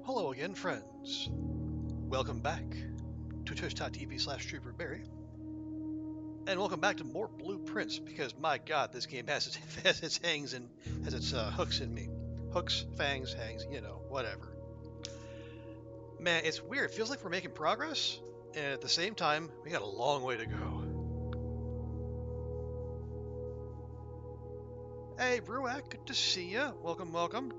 Hello again, friends. Welcome back to twitch.tv/TrooperBerry. And welcome back to more Blueprints, because my god, this game has its hangs and has its hooks in me. Hooks, fangs, hangs, whatever. Man, it's weird. It feels like we're making progress, and at the same time, we got a long way to go. Hey, Bruac, good to see ya. Welcome, welcome.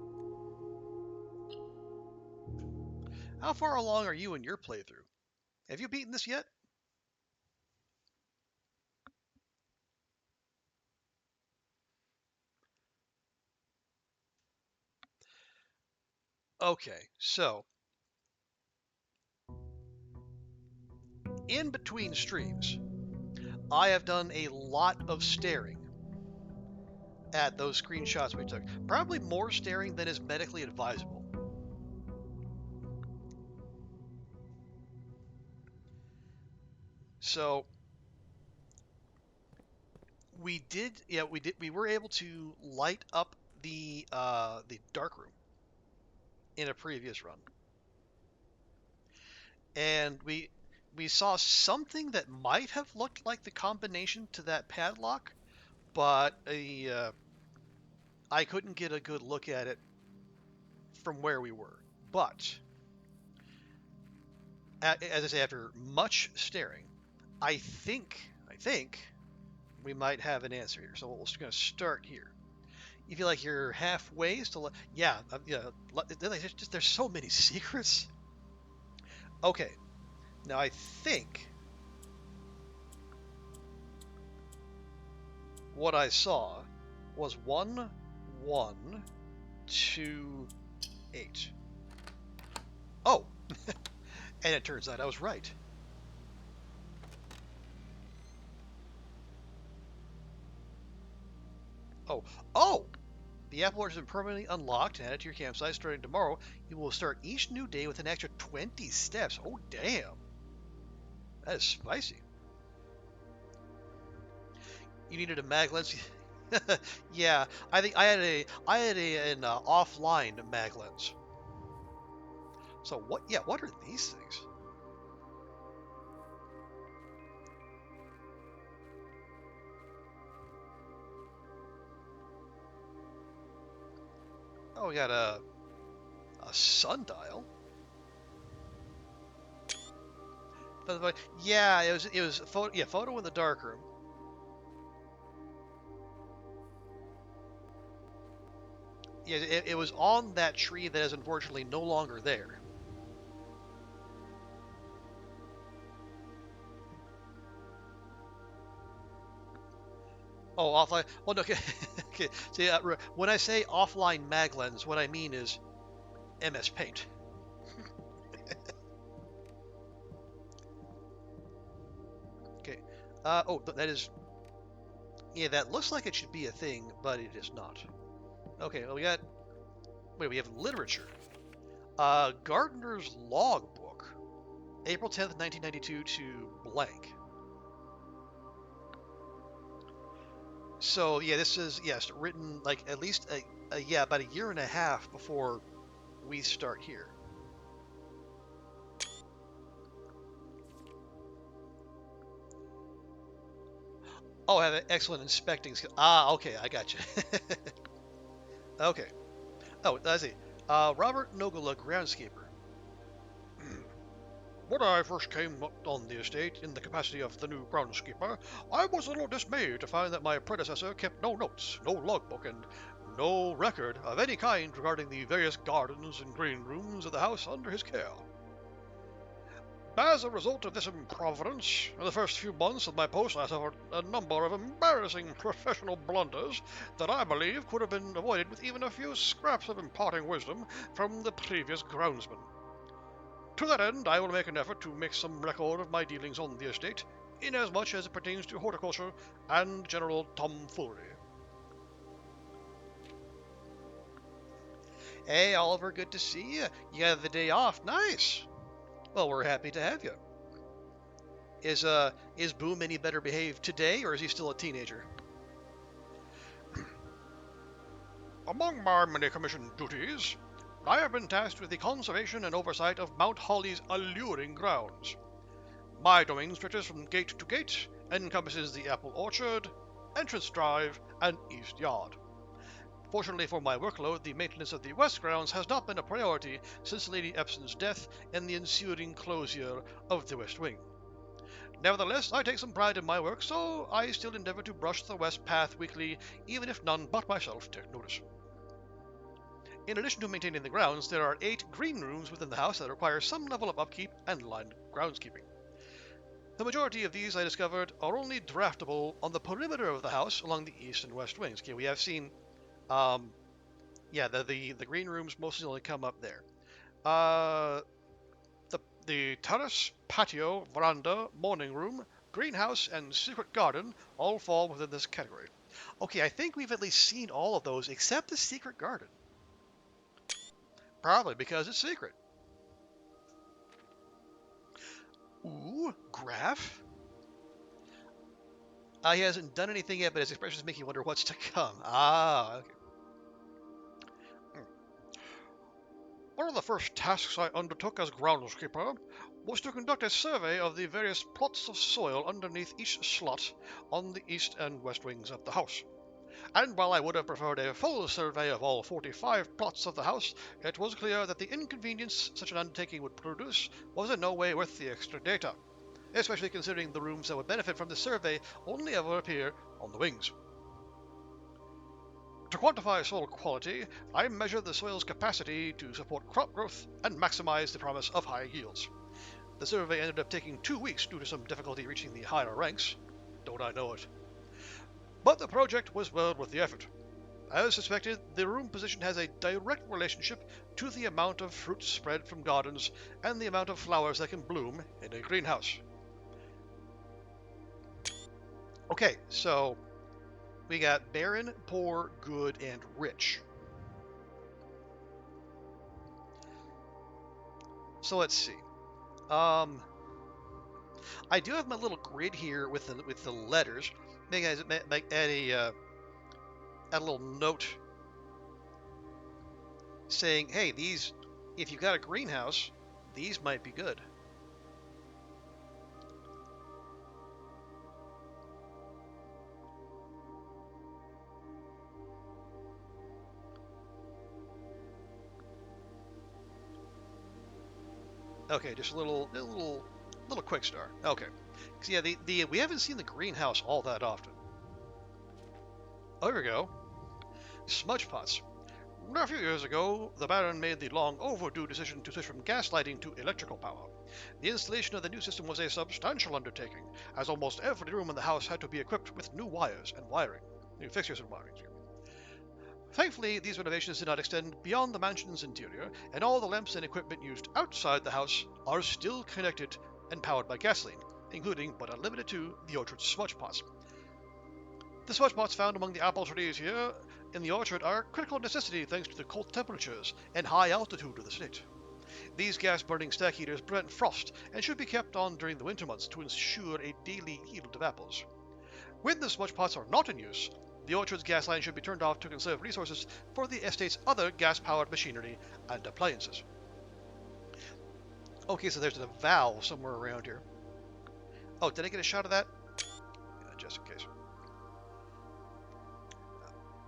How far along are you in your playthrough? Have you beaten this yet? Okay, so in between streams, I have done a lot of staring at those screenshots we took. Probably more staring than is medically advisable. So we were able to light up the dark room in a previous run, and we saw something that might have looked like the combination to that padlock, but I couldn't get a good look at it from where we were. But as I say, after much staring, I think we might have an answer here. So we're just going to start here. You feel like you're halfway to, yeah, there's so many secrets. Okay, now I think what I saw was 1, 1, 2, 8. Oh, and it turns out I was right. Oh! The Apple Watch has been permanently unlocked and added to your campsite starting tomorrow. You will start each new day with an extra 20 steps. Oh, damn. That is spicy. You needed a mag lens. Yeah, I think I had an offline mag lens. So what? Yeah, what are these things? Oh, we got a sundial. Yeah, it was photo in the darkroom. Yeah, it was on that tree that is unfortunately no longer there. Oh, offline. Well, no, okay. Okay. See, when I say offline mag lens, what I mean is MS Paint. Okay. Oh, that is. Yeah, that looks like it should be a thing, but it is not. Okay. Well, we got. Wait, we have literature. Gardner's logbook, April 10th, 1992 to blank. So yeah, this is written like at least about a year and a half before we start here. Oh, I have an excellent inspecting skill. Ah, okay, I got you. Okay. Oh, let's see. Robert Nogula, groundskeeper. When I first came on the estate in the capacity of the new groundskeeper, I was a little dismayed to find that my predecessor kept no notes, no logbook, and no record of any kind regarding the various gardens and green rooms of the house under his care. As a result of this improvidence, in the first few months of my post I suffered a number of embarrassing professional blunders that I believe could have been avoided with even a few scraps of imparting wisdom from the previous groundsman. To that end, I will make an effort to make some record of my dealings on the estate, inasmuch as it pertains to horticulture and general tomfoolery. Hey, Oliver, good to see you. You got the day off. Nice. Well, we're happy to have you. Is Boom any better behaved today, or is he still a teenager? Among my many commissioned duties, I have been tasked with the conservation and oversight of Mount Holly's alluring grounds. My domain stretches from gate to gate, encompasses the apple orchard, entrance drive, and east yard. Fortunately for my workload, the maintenance of the west grounds has not been a priority since Lady Epson's death and the ensuing closure of the west wing. Nevertheless, I take some pride in my work, so I still endeavor to brush the west path weekly, even if none but myself take notice. In addition to maintaining the grounds, there are 8 green rooms within the house that require some level of upkeep and line groundskeeping. The majority of these, I discovered, are only draftable on the perimeter of the house along the east and west wings. Okay, we have seen, the green rooms mostly only come up there. The terrace, patio, veranda, morning room, greenhouse, and secret garden all fall within this category. Okay, I think we've at least seen all of those except the secret garden. Probably because it's secret. Ooh, Graph? He hasn't done anything yet, but his expressions make you wonder what's to come. Ah, okay. One of the first tasks I undertook as groundskeeper was to conduct a survey of the various plots of soil underneath each slot on the east and west wings of the house. And while I would have preferred a full survey of all 45 plots of the house, it was clear that the inconvenience such an undertaking would produce was in no way worth the extra data, especially considering the rooms that would benefit from the survey only ever appear on the wings. To quantify soil quality, I measured the soil's capacity to support crop growth and maximize the promise of high yields. The survey ended up taking 2 weeks due to some difficulty reaching the higher ranks. Don't I know it? But the project was well worth the effort. As suspected, the room position has a direct relationship to the amount of fruit spread from gardens and the amount of flowers that can bloom in a greenhouse. Okay, so we got barren, poor, good, and rich. So let's see. I do have my little grid here with the letters. Add a little note saying, hey, these, if you've got a greenhouse, these might be good. Okay, just a little quick start. Okay, because yeah, we haven't seen the greenhouse all that often. Oh, here we go. Smudge pots. A few years ago, the Baron made the long overdue decision to switch from gas lighting to electrical power. The installation of the new system was a substantial undertaking, as almost every room in the house had to be equipped with new wires and wiring, new fixtures and wiring. Thankfully, these renovations did not extend beyond the mansion's interior, and all the lamps and equipment used outside the house are still connected and powered by gasoline, including, but not limited to, the orchard's smudge pots. The smudge pots found among the apple trees here in the orchard are a critical necessity thanks to the cold temperatures and high altitude of the state. These gas-burning stack heaters prevent frost and should be kept on during the winter months to ensure a daily yield of apples. When the smudge pots are not in use, the orchard's gas line should be turned off to conserve resources for the estate's other gas-powered machinery and appliances. Okay, so there's a valve somewhere around here. Oh, did I get a shot of that? Yeah, just in case.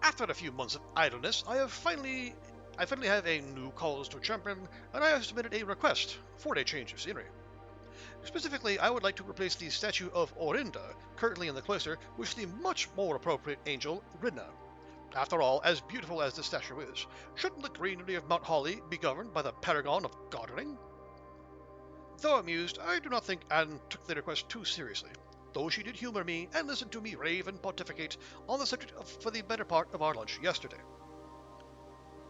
After a few months of idleness, I finally have a new cause to champion, and I have submitted a request for a change of scenery. Specifically, I would like to replace the statue of Orinda, currently in the cloister, with the much more appropriate angel, Rinna. After all, as beautiful as the statue is, shouldn't the greenery of Mount Holly be governed by the paragon of gardening? Though amused, I do not think Anne took the request too seriously, though she did humor me and listen to me rave and pontificate on the subject for the better part of our lunch yesterday.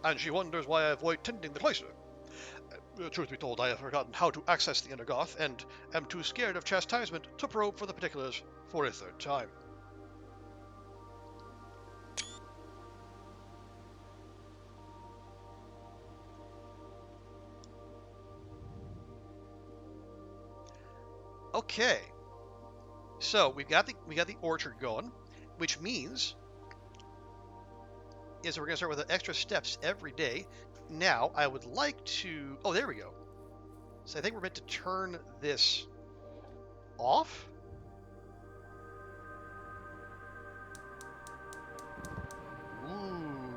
And she wonders why I avoid tending the cloister. Truth be told, I have forgotten how to access the inner goth, and am too scared of chastisement to probe for the particulars for a third time. Okay, so we got the orchard going, which means we're going to start with the extra steps every day Now, I would like to... Oh, there we go. So I think we're meant to turn this off. Ooh.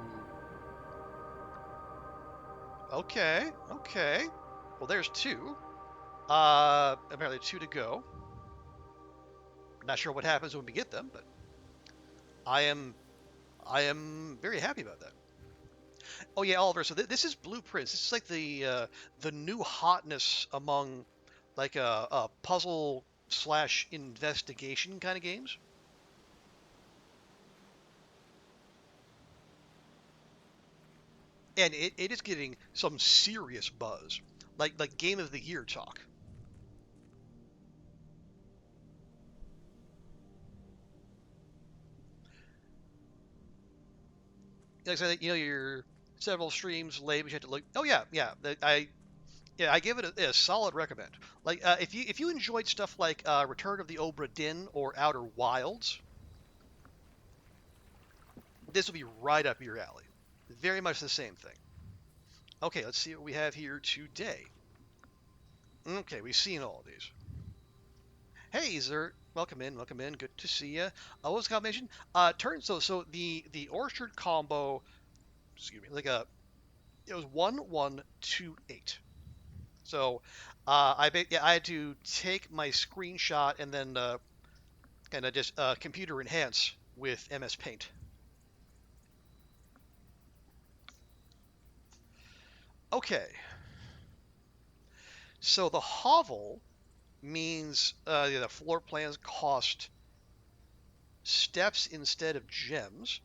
Okay, okay. Well, there's two. Apparently two to go. Not sure what happens when we get them, but I am very happy about that. Oh yeah, Oliver. So this is Blueprints. This is like the new hotness among like a puzzle slash investigation kind of games. And it is getting some serious buzz, like Game of the Year talk. Like I said, you know, you're several streams late, but you have to look. Oh yeah, yeah. I give it a solid recommend. Like if you enjoyed stuff like Return of the Obra Dinn or Outer Wilds, this will be right up your alley. Very much the same thing. Okay, let's see what we have here today. Okay, we've seen all of these. Hey, Zert, welcome in, welcome in. Good to see you. What was the combination? So the orchard combo. Excuse me, it was 1128. So I had to take my screenshot and then kind of just computer enhance with MS Paint. Okay, so the hovel means the floor plans cost steps instead of gems.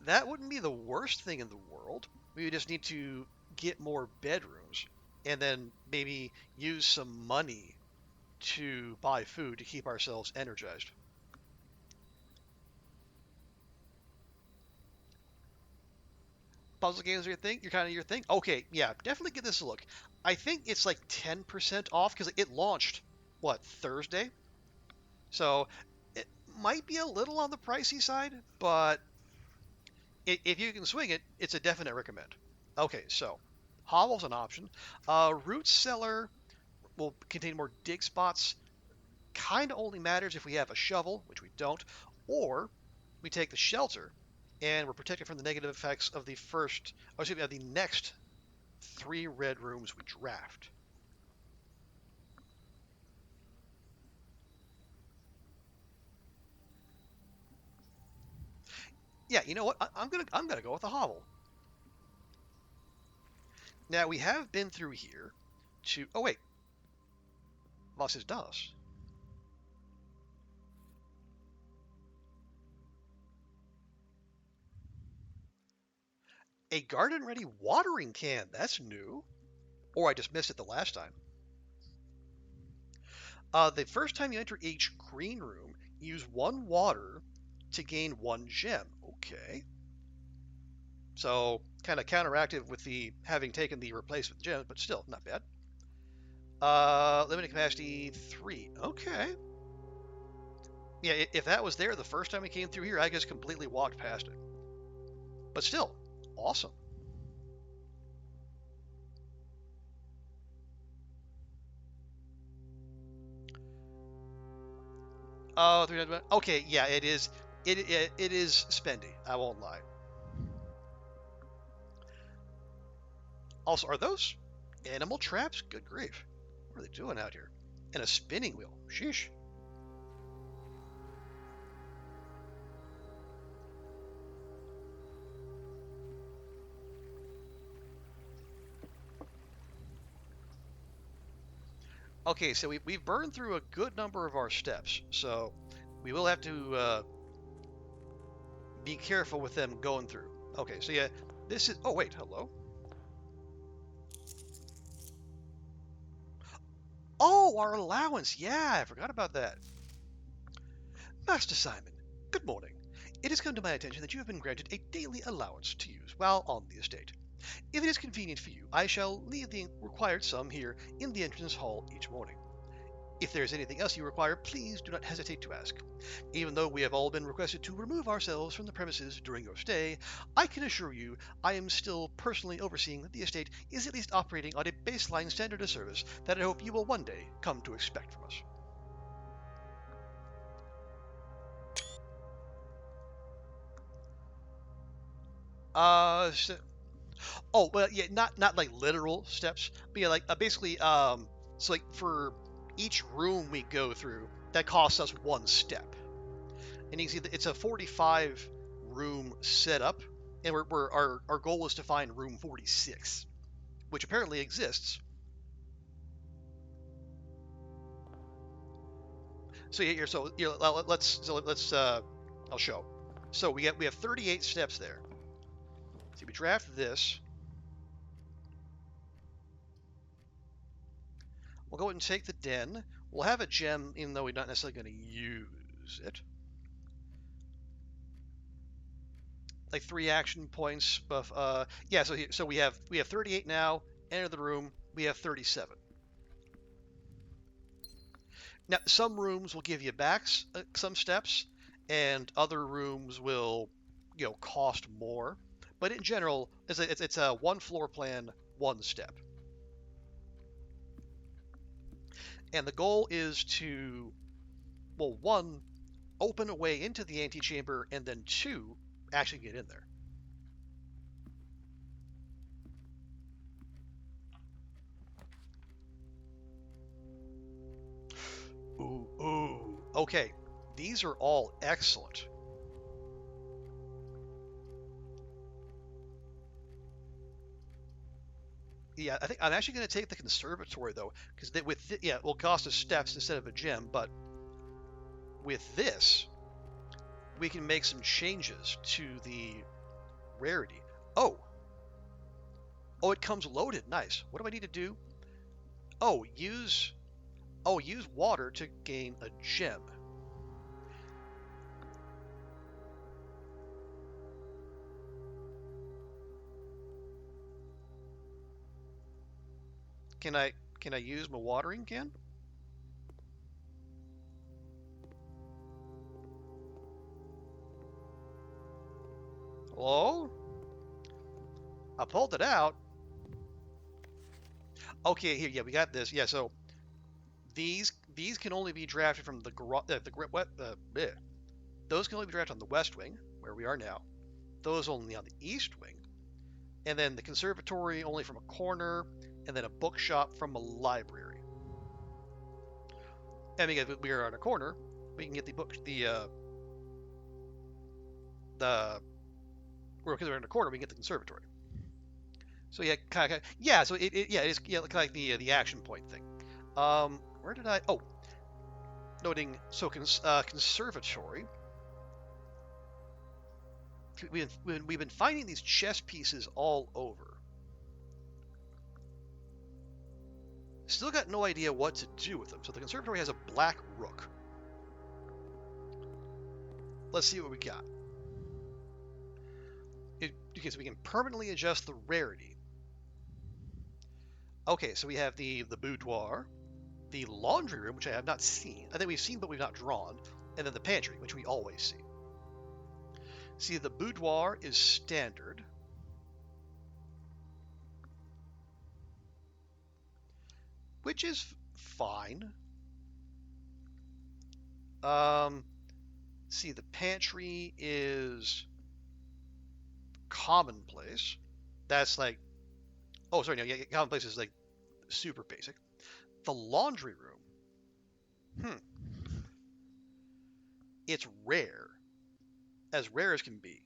That wouldn't be the worst thing in the world. We would just need to get more bedrooms and then maybe use some money to buy food to keep ourselves energized. Puzzle games are your thing? You're kind of your thing? Okay, yeah, definitely give this a look. I think it's like 10% off because it launched, what, Thursday? So it might be a little on the pricey side, but if you can swing it, it's a definite recommend. Okay, so Hovel's an option. Root Cellar will contain more dig spots. Kind of only matters if we have a shovel, which we don't, or we take the shelter and we're protected from the negative effects of of the next three red rooms we draft. Yeah, you know what? I'm gonna go with the hovel. Now we have been through here to. Oh wait, was ist das? A garden-ready watering can. That's new. Or I just missed it the last time. The first time you enter each green room, use one water to gain one gem. Okay. So kind of counteractive with the having taken the replacement gems, but still not bad. Limited capacity 3. Okay. Yeah, if that was there the first time we came through here, I just completely walked past it. But still, awesome. Oh, 300. Okay, yeah, it is. It is spendy. I won't lie. Also, are those animal traps? Good grief. What are they doing out here? And a spinning wheel. Sheesh. Okay, so we've burned through a good number of our steps, so we will have to be careful with them going through. Okay, so yeah, this is. Oh wait, hello. Oh, our allowance. Yeah, I forgot about that. Master Simon, good morning. It has come to my attention that you have been granted a daily allowance to use while on the estate. If it is convenient for you, I shall leave the required sum here in the entrance hall each morning. If there is anything else you require, please do not hesitate to ask. Even though we have all been requested to remove ourselves from the premises during your stay, I can assure you I am still personally overseeing that the estate is at least operating on a baseline standard of service that I hope you will one day come to expect from us. Oh, well, yeah, not like literal steps, but yeah, like basically, so like for each room we go through, that costs us one step. And you can see that it's a 45 room setup, and our goal is to find room 46, which apparently exists. So yeah, let's I'll show. So we have 38 steps there. So we draft this. We'll go ahead and take the den. We'll have a gem, even though we're not necessarily going to use it. Like 3 action points. But yeah, so we have 38 now. Enter the room. We have 37. Now some rooms will give you back some steps, and other rooms will, cost more. But in general, it's a one floor plan, one step. And the goal is to, well, one, open a way into the antechamber, and then 2, actually get in there. Ooh. Okay, these are all excellent. Yeah, I think I'm actually going to take the conservatory though, because it will cost us steps instead of a gem. But with this, we can make some changes to the rarity. Oh, it comes loaded. Nice. What do I need to do? Use water to gain a gem. Can I use my watering can? Hello? I pulled it out. Okay, here, yeah, we got this. Yeah, so these can only be drafted from the those can only be drafted on the west wing, where we are now. Those only on the east wing. And then the conservatory only from a corner, and then a bookshop from a library. And because we are on a corner, we can get because we're in a corner, we can get the conservatory. So yeah, yeah. So it is like the action point thing. Where did I? Oh, noting. So conservatory. We've been finding these chess pieces all over. Still got no idea what to do with them. So the conservatory has a black rook. Let's see what we got. Because we can permanently adjust the rarity. Okay, so we have the boudoir, the laundry room, which I have not seen. I think we've seen, but we've not drawn, and then the pantry, which we always see. See, the boudoir is standard. Which is fine. See, the pantry is commonplace. That's like, oh, sorry, no, yeah, commonplace is like super basic. The laundry room, it's rare. As rare as can be.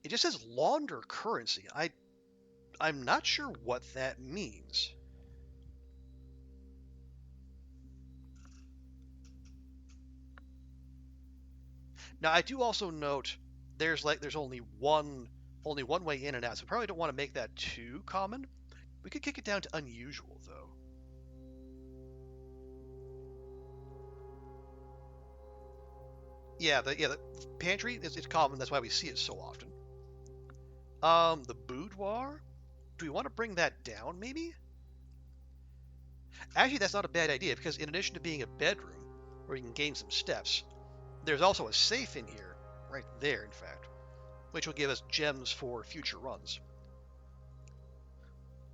It just says launder currency. I'm not sure what that means. Now I do also note there's only one way in and out, so probably don't want to make that too common. We could kick it down to unusual though. Yeah, the pantry it's common. That's why we see it so often. The boudoir. Do we want to bring that down? Maybe. Actually, that's not a bad idea, because in addition to being a bedroom where you can gain some steps, there's also a safe in here, right there, in fact, which will give us gems for future runs.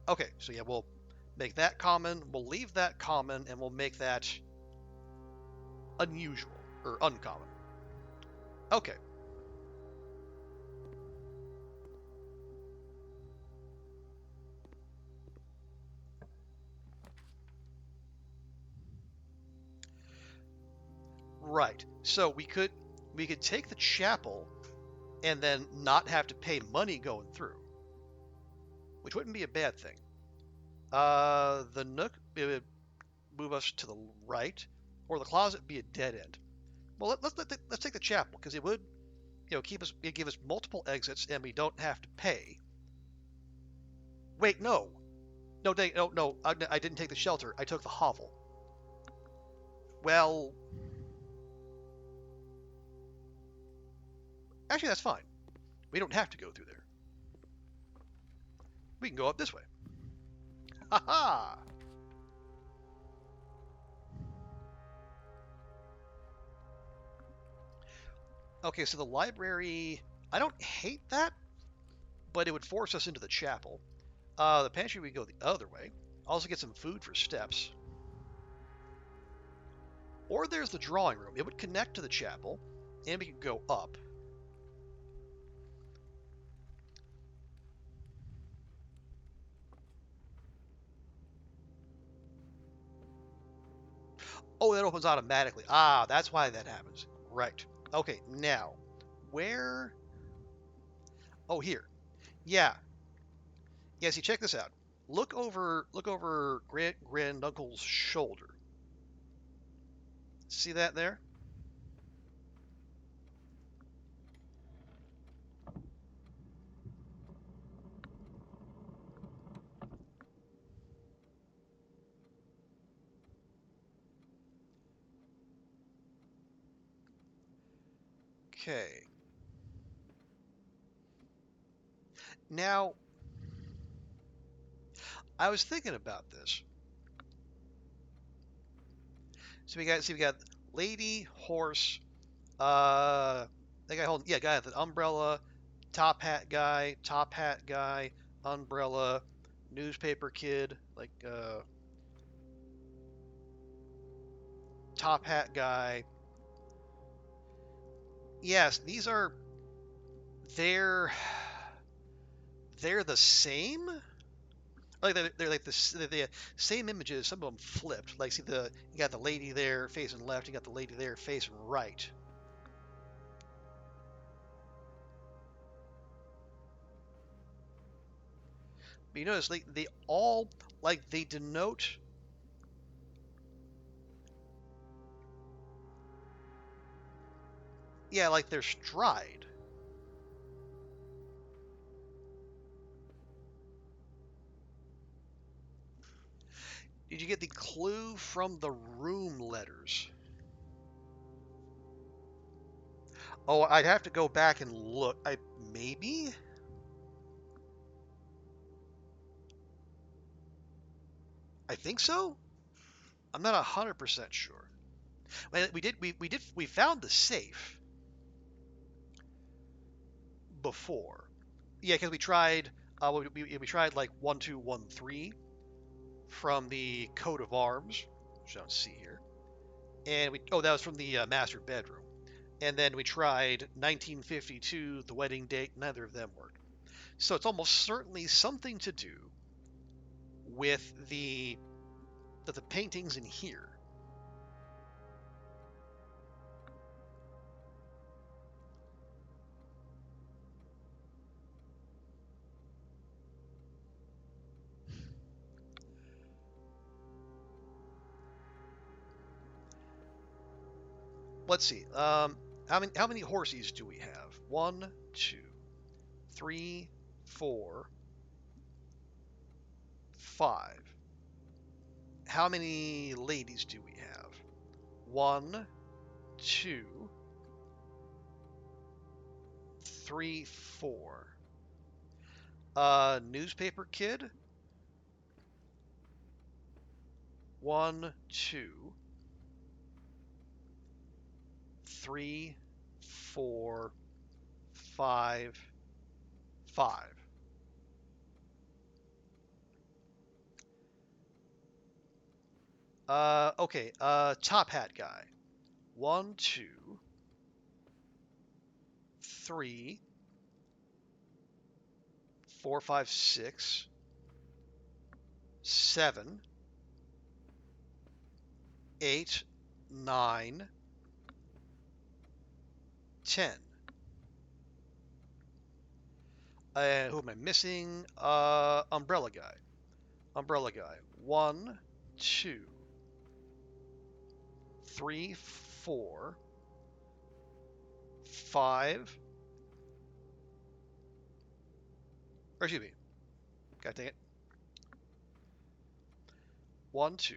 Okay, so yeah, we'll make that common, we'll leave that common, and we'll make that unusual, or uncommon. Okay. Right. So we could take the chapel and then not have to pay money going through, which wouldn't be a bad thing. The nook, it would move us to the right, or the closet be a dead end. Well, let's take the chapel, because it would, give us multiple exits, and we don't have to pay. Wait, no, no, I didn't take the shelter. I took the hovel. Well, actually, that's fine. We don't have to go through there. We can go up this way. Ha ha! Okay, so the library, I don't hate that, but it would force us into the chapel. The pantry, we go the other way. Also get some food for steps. Or there's the drawing room. It would connect to the chapel, and we could go up. Oh, that opens automatically. Ah, that's why that happens. Right. Okay, now, where... Oh, here. Yeah. Yeah, see, check this out. Look over Granduncle's shoulder. See that there? Okay. Now, I was thinking about this. So we got lady, horse, that guy holding, yeah, guy with an umbrella, top hat guy, umbrella, newspaper kid, like top hat guy. Yes, these are they're they're the same. Like they're like the same images. Some of them flipped. Like see you got the lady there facing left. You got the lady there facing right. But you notice they all like they denote. Yeah, like their stride. Did you get the clue from the room letters? Oh, I'd have to go back and look. Maybe. I think so. I'm not 100% sure. We found the safe before. Yeah, because we tried. We tried like 1213 from the coat of arms, which I don't see here, and that was from the master bedroom. And then we tried 1952, the wedding date. Neither of them worked. So it's almost certainly something to do with the paintings in here. Let's see. How many horses do we have? One, two, three, four, five. How many ladies do we have? One, two, three, four. Newspaper kid. 1, 2, 3, 4, 5, 5. Okay, top hat guy. 1, 2, 3, 4, 5, 6, 7, 8, 9, 10. Who am I missing? Umbrella guy. Umbrella guy. 1, 2, 3, 4, 5. Or excuse me. God dang it. 1, 2,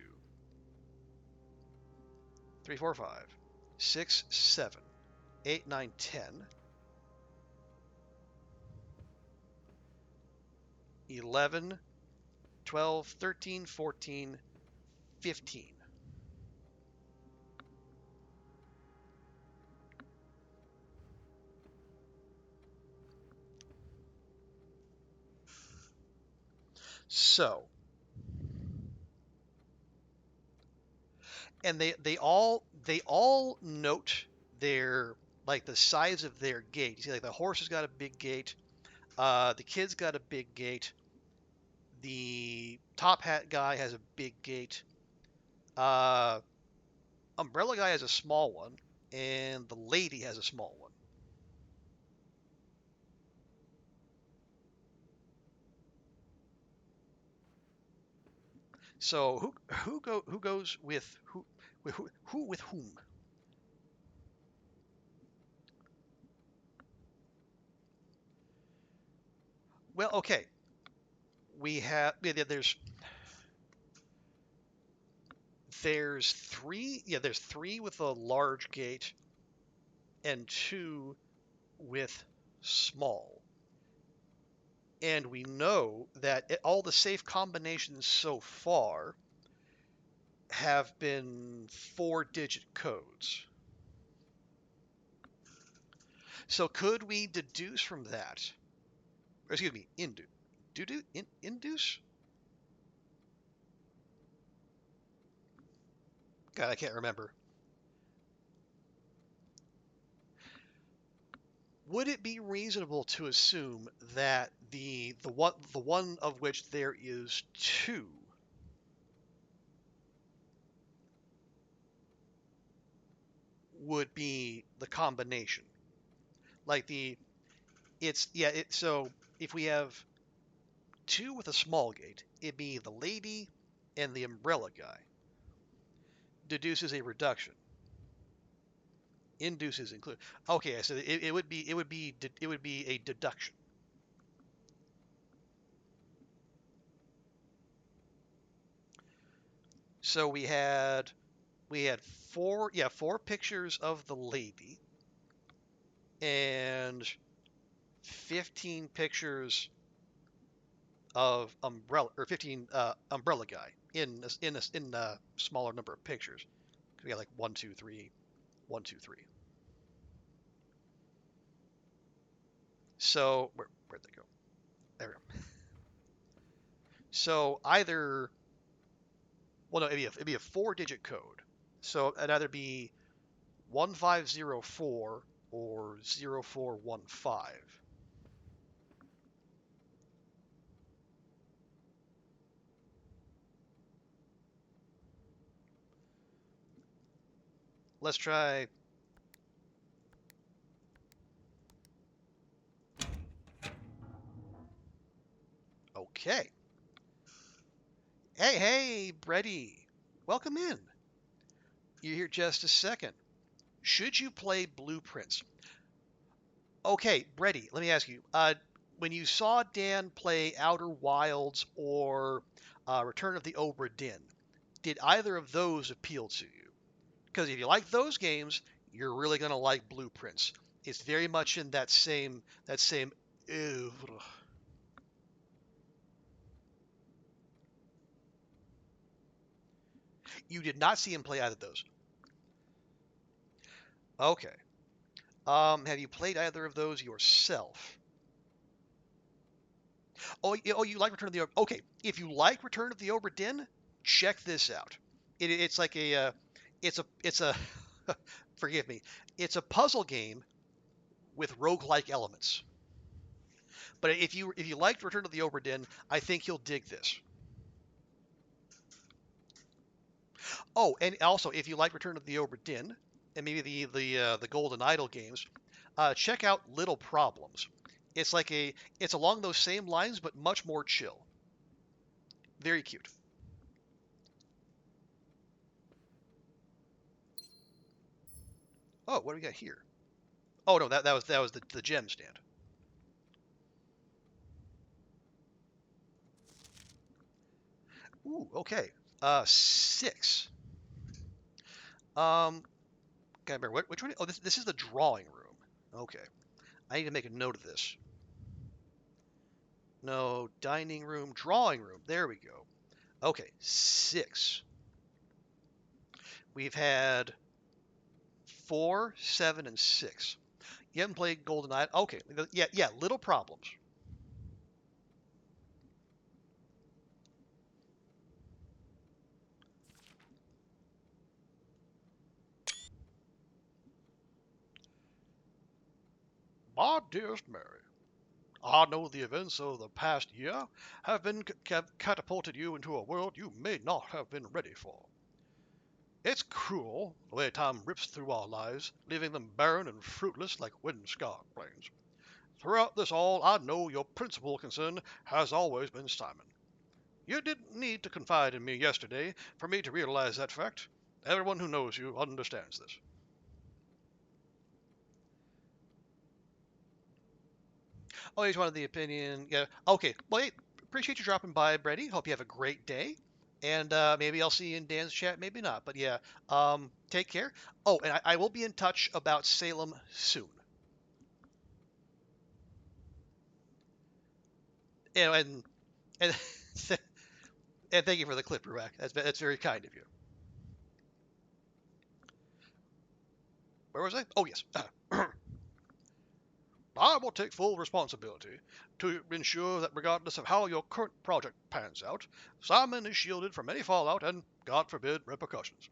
3, 4, 5, 6, 7, 8, 9, 10, 11, 12, 13, 14, 15. So, and they all note their like the size of their gate. You see, like the horse has got a big gate. The kid's got a big gate. The top hat guy has a big gate. Uh, Umbrella guy has a small one, and the lady has a small one. So who goes with who with whom? Well, okay. We have there's three, there's three with a large gate and two with small. And we know that all the safe combinations so far have been 4-digit codes. So could we deduce from that, or excuse me, induce? God, I can't remember. Would it be reasonable to assume that the one of which there is two would be the combination? Like so if we have two with a small gate, it'd be the lady and the umbrella guy. Deduces a reduction. Induces include. Okay, so it would be a deduction. So we had four pictures of the lady and 15 pictures of umbrella, or 15 umbrella guy in a smaller number of pictures. We got like 1, 2, 3, 1, 2, 3. So where'd they go? There we go. So either, well, no, it'd be a 4-digit code. So it'd either be 1504 or 0415. Let's try. Okay. Hey, Brady. Welcome in. You're here just a second. Should you play Blueprints? Okay, Brady, let me ask you. When you saw Dan play Outer Wilds or Return of the Obra Dinn, did either of those appeal to you? Because if you like those games, you're really going to like Blueprints. It's very much in that same oeuvre. You did not see him play either of those. Okay. Have you played either of those yourself? Oh, you like Return of the Obra? Okay, if you like Return of the Obra Dinn, check this out. It's like it's a forgive me, it's a puzzle game with roguelike elements. But if you liked Return of the Obra Dinn, I think you'll dig this. Oh, and also if you like Return of the Obra Dinn and maybe the Golden Idol games, check out Little Problems. It's along those same lines but much more chill. Very cute. Oh, what do we got here? Oh no, that was the gem stand. Ooh, okay. 6. Um, Can't remember which one. Oh, this is the drawing room. Okay, I need to make a note of this. No, dining room, drawing room. There we go. Okay, 6. We've had 4, 7, and 6. You haven't played GoldenEye. Okay, yeah. Little Problems. My dearest Mary, I know the events of the past year have catapulted you into a world you may not have been ready for. It's cruel, the way time rips through our lives, leaving them barren and fruitless like wind-scarred plains. Throughout this all, I know your principal concern has always been Simon. You didn't need to confide in me yesterday for me to realize that fact. Everyone who knows you understands this. Oh, you just wanted the opinion. Yeah. Okay. Well, hey, appreciate you dropping by, Brady. Hope you have a great day. And maybe I'll see you in Dan's chat, maybe not. But yeah, take care. Oh, and I will be in touch about Salem soon. And and thank you for the clip, Ruak. That's very kind of you. Where was I? Oh, yes. I will take full responsibility to ensure that regardless of how your current project pans out, Simon is shielded from any fallout and, God forbid, repercussions.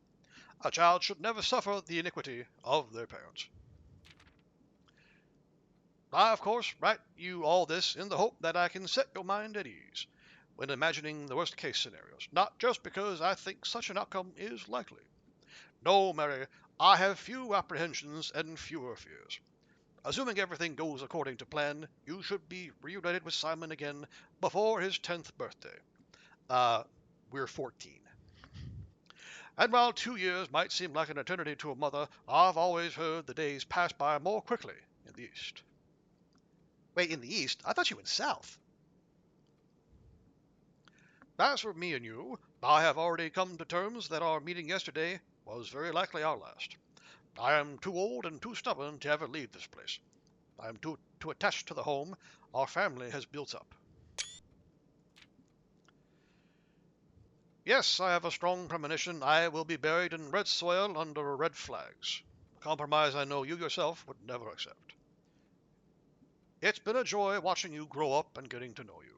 A child should never suffer the iniquity of their parents. I, of course, write you all this in the hope that I can set your mind at ease when imagining the worst case scenarios, not just because I think such an outcome is likely. No, Mary, I have few apprehensions and fewer fears. Assuming everything goes according to plan, you should be reunited with Simon again before his 10th birthday. Uh, we're 14. And while 2 years might seem like an eternity to a mother, I've always heard the days pass by more quickly in the East. Wait, in the East? I thought you went south. As for me and you, I have already come to terms that our meeting yesterday was very likely our last. I am too old and too stubborn to ever leave this place. I am too attached to the home our family has built up. Yes, I have a strong premonition I will be buried in red soil under red flags. A compromise I know you yourself would never accept. It's been a joy watching you grow up and getting to know you.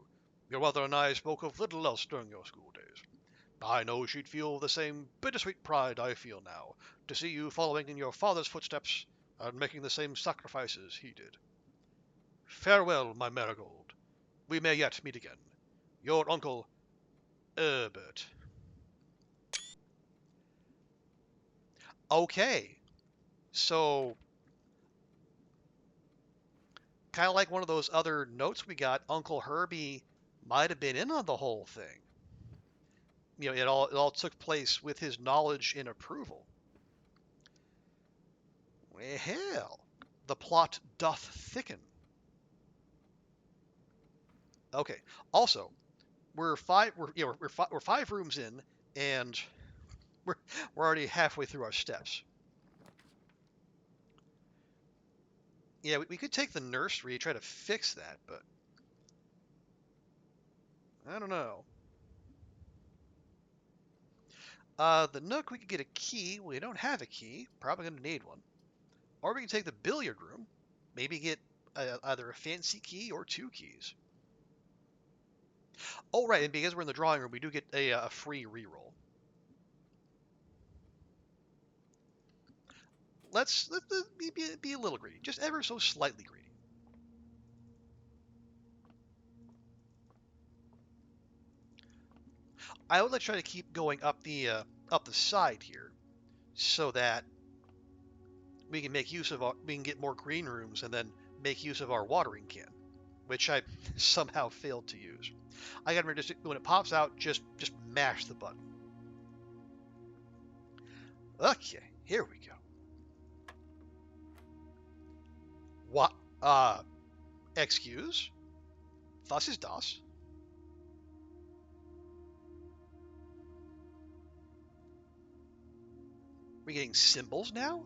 Your mother and I spoke of little else during your school days. I know she'd feel the same bittersweet pride I feel now to see you following in your father's footsteps and making the same sacrifices he did. Farewell, my Marigold. We may yet meet again. Your uncle, Herbert. Okay, so kind of like one of those other notes we got, Uncle Herbie might have been in on the whole thing. It all took place with his knowledge and approval. Well, the plot doth thicken. Okay. Also, we're 5 rooms in, and we're we're already halfway through our steps. Yeah, we could take the nursery, try to fix that, but I don't know. The Nook, we could get a key. We don't have a key. Probably going to need one. Or we can take the billiard room. Maybe get either a fancy key or 2 keys. Oh, right, and because we're in the drawing room, we do get a free reroll. Let's be a little greedy. Just ever so slightly greedy. I would like to try to keep going up the side here, so that we can make use of we can get more green rooms and then make use of our watering can, which I somehow failed to use. I gotta remember, just when it pops out, just mash the button. Okay, here we go. What? Excuse? Was ist das? We're getting symbols now?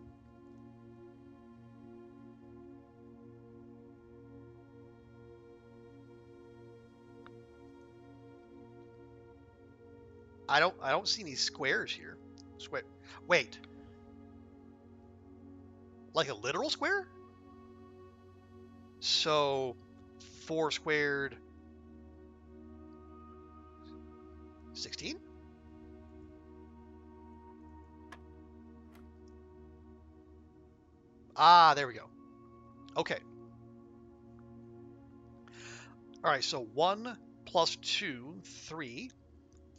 I don't see any squares here. Wait. Like a literal square? So 4 squared 16? Ah, there we go. Okay. All right, so 1 plus 2, 3.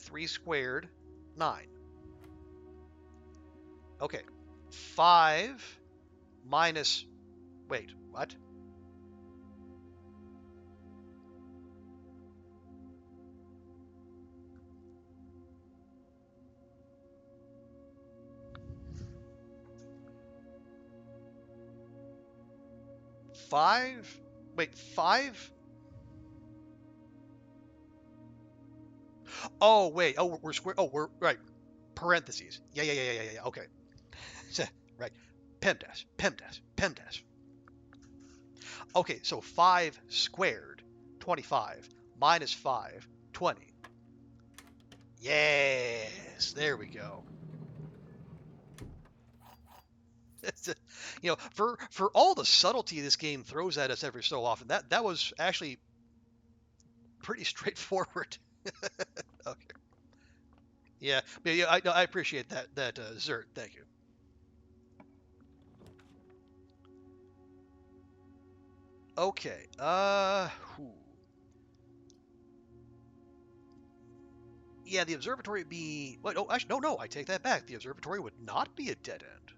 3 squared, 9. Okay. 5 minus... Wait, what? Five? Wait, 5? Oh, wait. Oh, we're square. Oh, we're right. Parentheses. Yeah. Okay. Right. PEMDAS. Okay, so 5 squared, 25, minus 5, 20. Yes, there we go. For all the subtlety this game throws at us every so often, that was actually pretty straightforward. Okay. Yeah, I appreciate that Zert. Thank you. Okay. Yeah, the observatory would be. Wait, oh, actually, no. I take that back. The observatory would not be a dead end.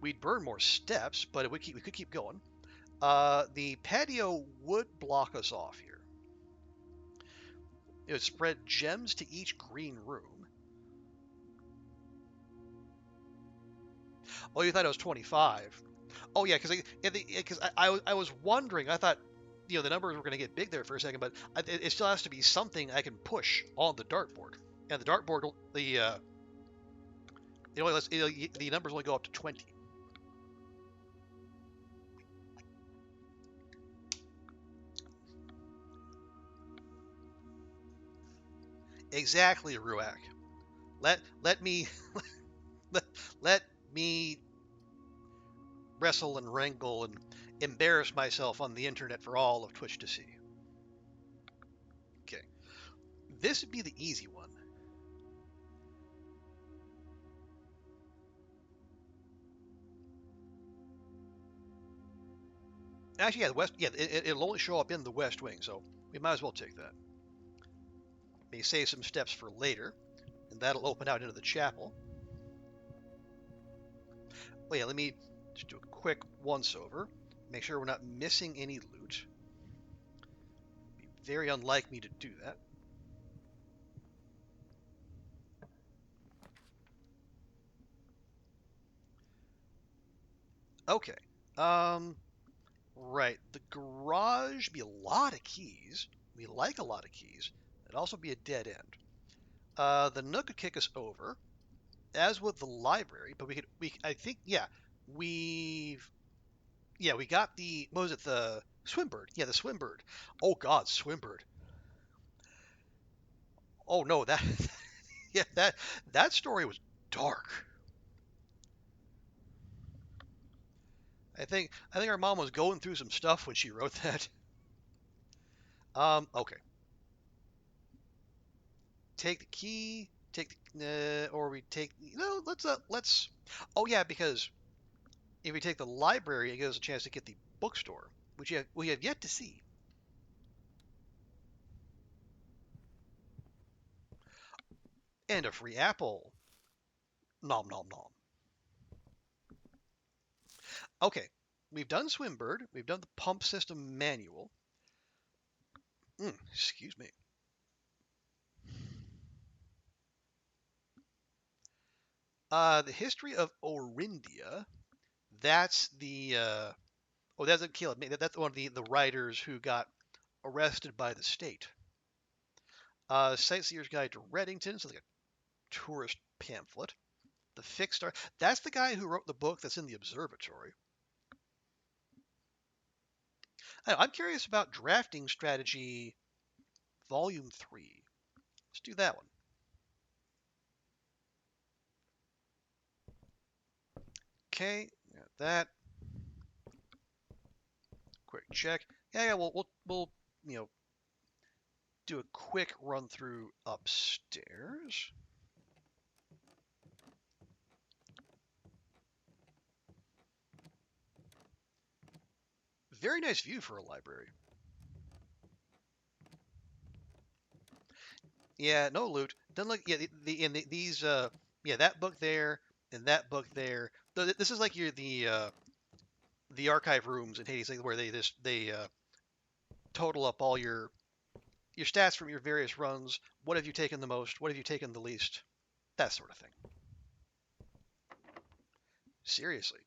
We'd burn more steps, but we could keep going. The patio would block us off here. It would spread gems to each green room. Oh, you thought it was 25? Oh yeah, because I was wondering. I thought the numbers were going to get big there for a second, but it still has to be something I can push on the dartboard. And the dartboard, the numbers only go up to 20. Exactly, Ruak. Let me let me wrestle and wrangle and embarrass myself on the internet for all of Twitch to see. Okay, this would be the easy one. Actually, yeah, the west. Yeah, it'll only show up in the west wing, so we might as well take that. May save some steps for later, and that'll open out into the chapel. Well, yeah, let me just do a quick once-over. Make sure we're not missing any loot. Be very unlike me to do that. Okay. Right. The garage be a lot of keys. We like a lot of keys. It'd also be a dead end. The Nook could kick us over, as would the library, but I think, we got the, what was it, the Swimbird. Yeah, the Swimbird. Oh God, Swimbird. Oh no, that yeah, that story was dark. I think our mom was going through some stuff when she wrote that. Okay. Take the key. Take the or we take no. Let's. Oh yeah, because if we take the library, it gives us a chance to get the bookstore, which we have yet to see. And a free apple. Nom nom nom. Okay, we've done Swimbird. We've done the pump system manual. Excuse me. The history of Orindia. That's the oh, that's a kill. That's one of the writers who got arrested by the state. Sightseer's Guide to Reddington. So like a tourist pamphlet. The Fixed Star. That's the guy who wrote the book that's in the observatory. I'm curious about Drafting Strategy Volume 3. Let's do that one. Okay, got that. Quick check. Yeah, we'll you know do a quick run through upstairs. Very nice view for a library. Yeah, no loot. Doesn't look. Yeah, these yeah, that book there and that book there. This is like the archive rooms in Hades, like where they total up all your stats from your various runs. What have you taken the most? What have you taken the least? That sort of thing. Seriously.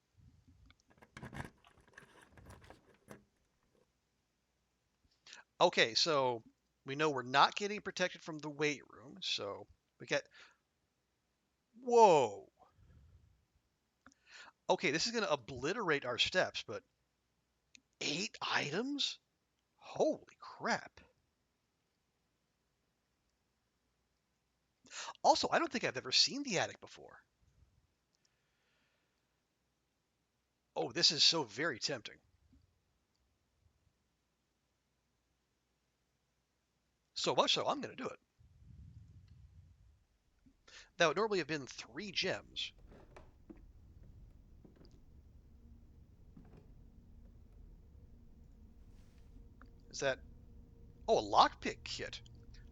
Okay, so we know we're not getting protected from the weight room, so we get. Whoa. Okay, this is going to obliterate our steps, but 8 items? Holy crap. Also, I don't think I've ever seen the attic before. Oh, this is so very tempting. So much so, I'm going to do it. That would normally have been 3 gems. Is that... Oh, a lockpick kit.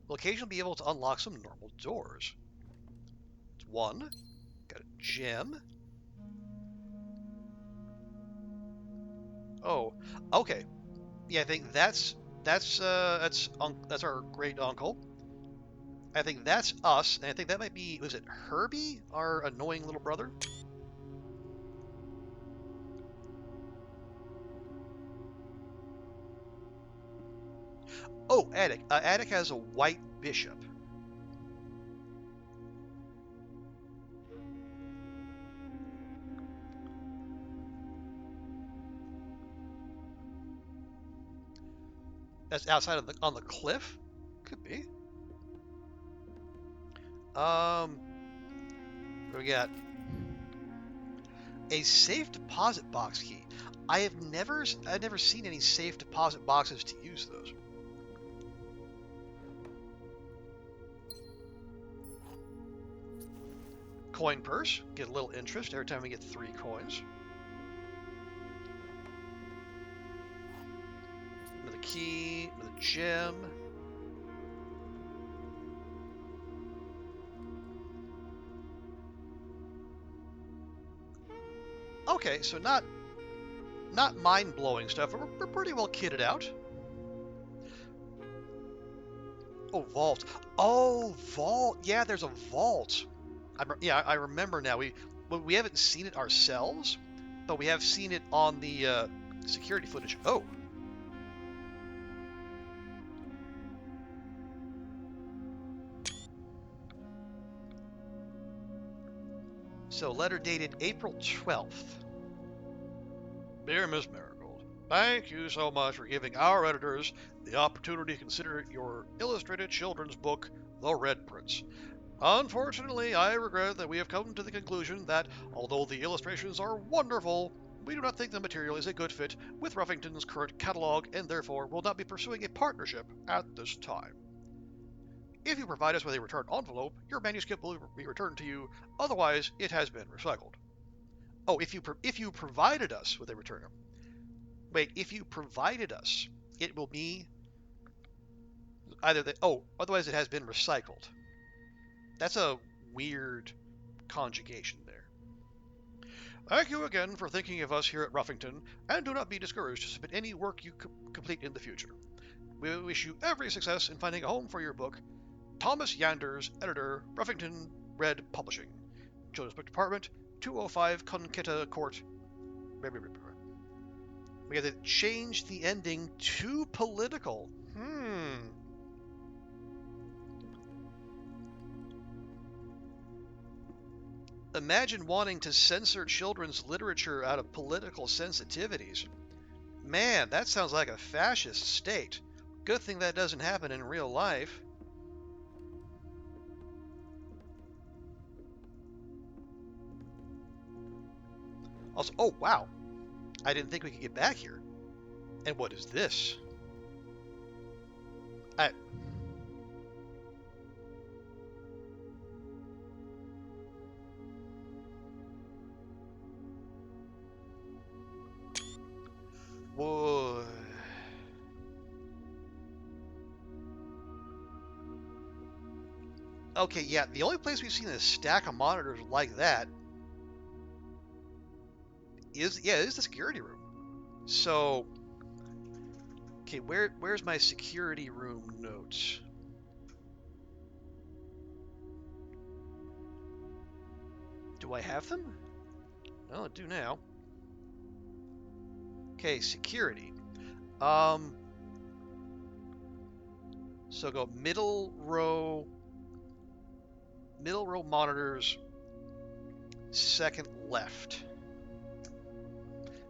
We'll occasionally be able to unlock some normal doors. It's 1. Got a gem. Oh, okay. Yeah, I think that's our great uncle. I think that's us, and I think that might be, was it Herbie, our annoying little brother? Oh, attic. Attic has a white bishop. That's outside of on the cliff. Could be. What do we got? A safe deposit box key. I've never seen any safe deposit boxes to use those. Coin purse. Get a little interest every time we get 3 coins. Another key. Another gem. Okay, so not mind-blowing stuff, but we're pretty well kitted out. Oh, vault. Oh, vault. Yeah, there's a vault. I remember now. We haven't seen it ourselves, but we have seen it on the security footage. Oh. So letter dated April 12th. Dear Miss Marigold, thank you so much for giving our editors the opportunity to consider your illustrated children's book, the Red Prince. Unfortunately, I regret that we have come to the conclusion that, although the illustrations are wonderful, we do not think the material is a good fit with Ruffington's current catalog and therefore will not be pursuing a partnership at this time. If you provide us with a return envelope, your manuscript will be returned to you, otherwise it has been recycled. Oh, if you provided us with a return. Wait, if you provided us, it will be either the, oh, otherwise it has been recycled. That's a weird conjugation there. Thank you again for thinking of us here at Ruffington, and do not be discouraged to submit any work you complete in the future. We wish you every success in finding a home for your book. Thomas Yanders, editor, Ruffington Red Publishing. Children's Book Department, 205 Conqueta Court. We have to change the ending to political. Imagine wanting to censor children's literature out of political sensitivities. Man, that sounds like a fascist state. Good thing that doesn't happen in real life. Also, oh wow, I didn't think we could get back here. And what is this? Whoa. Okay, yeah, the only place we've seen a stack of monitors like that is the security room. So, okay, where's my security room notes? Do I have them? Well, I do now. Okay, security. So go middle row monitors, second left.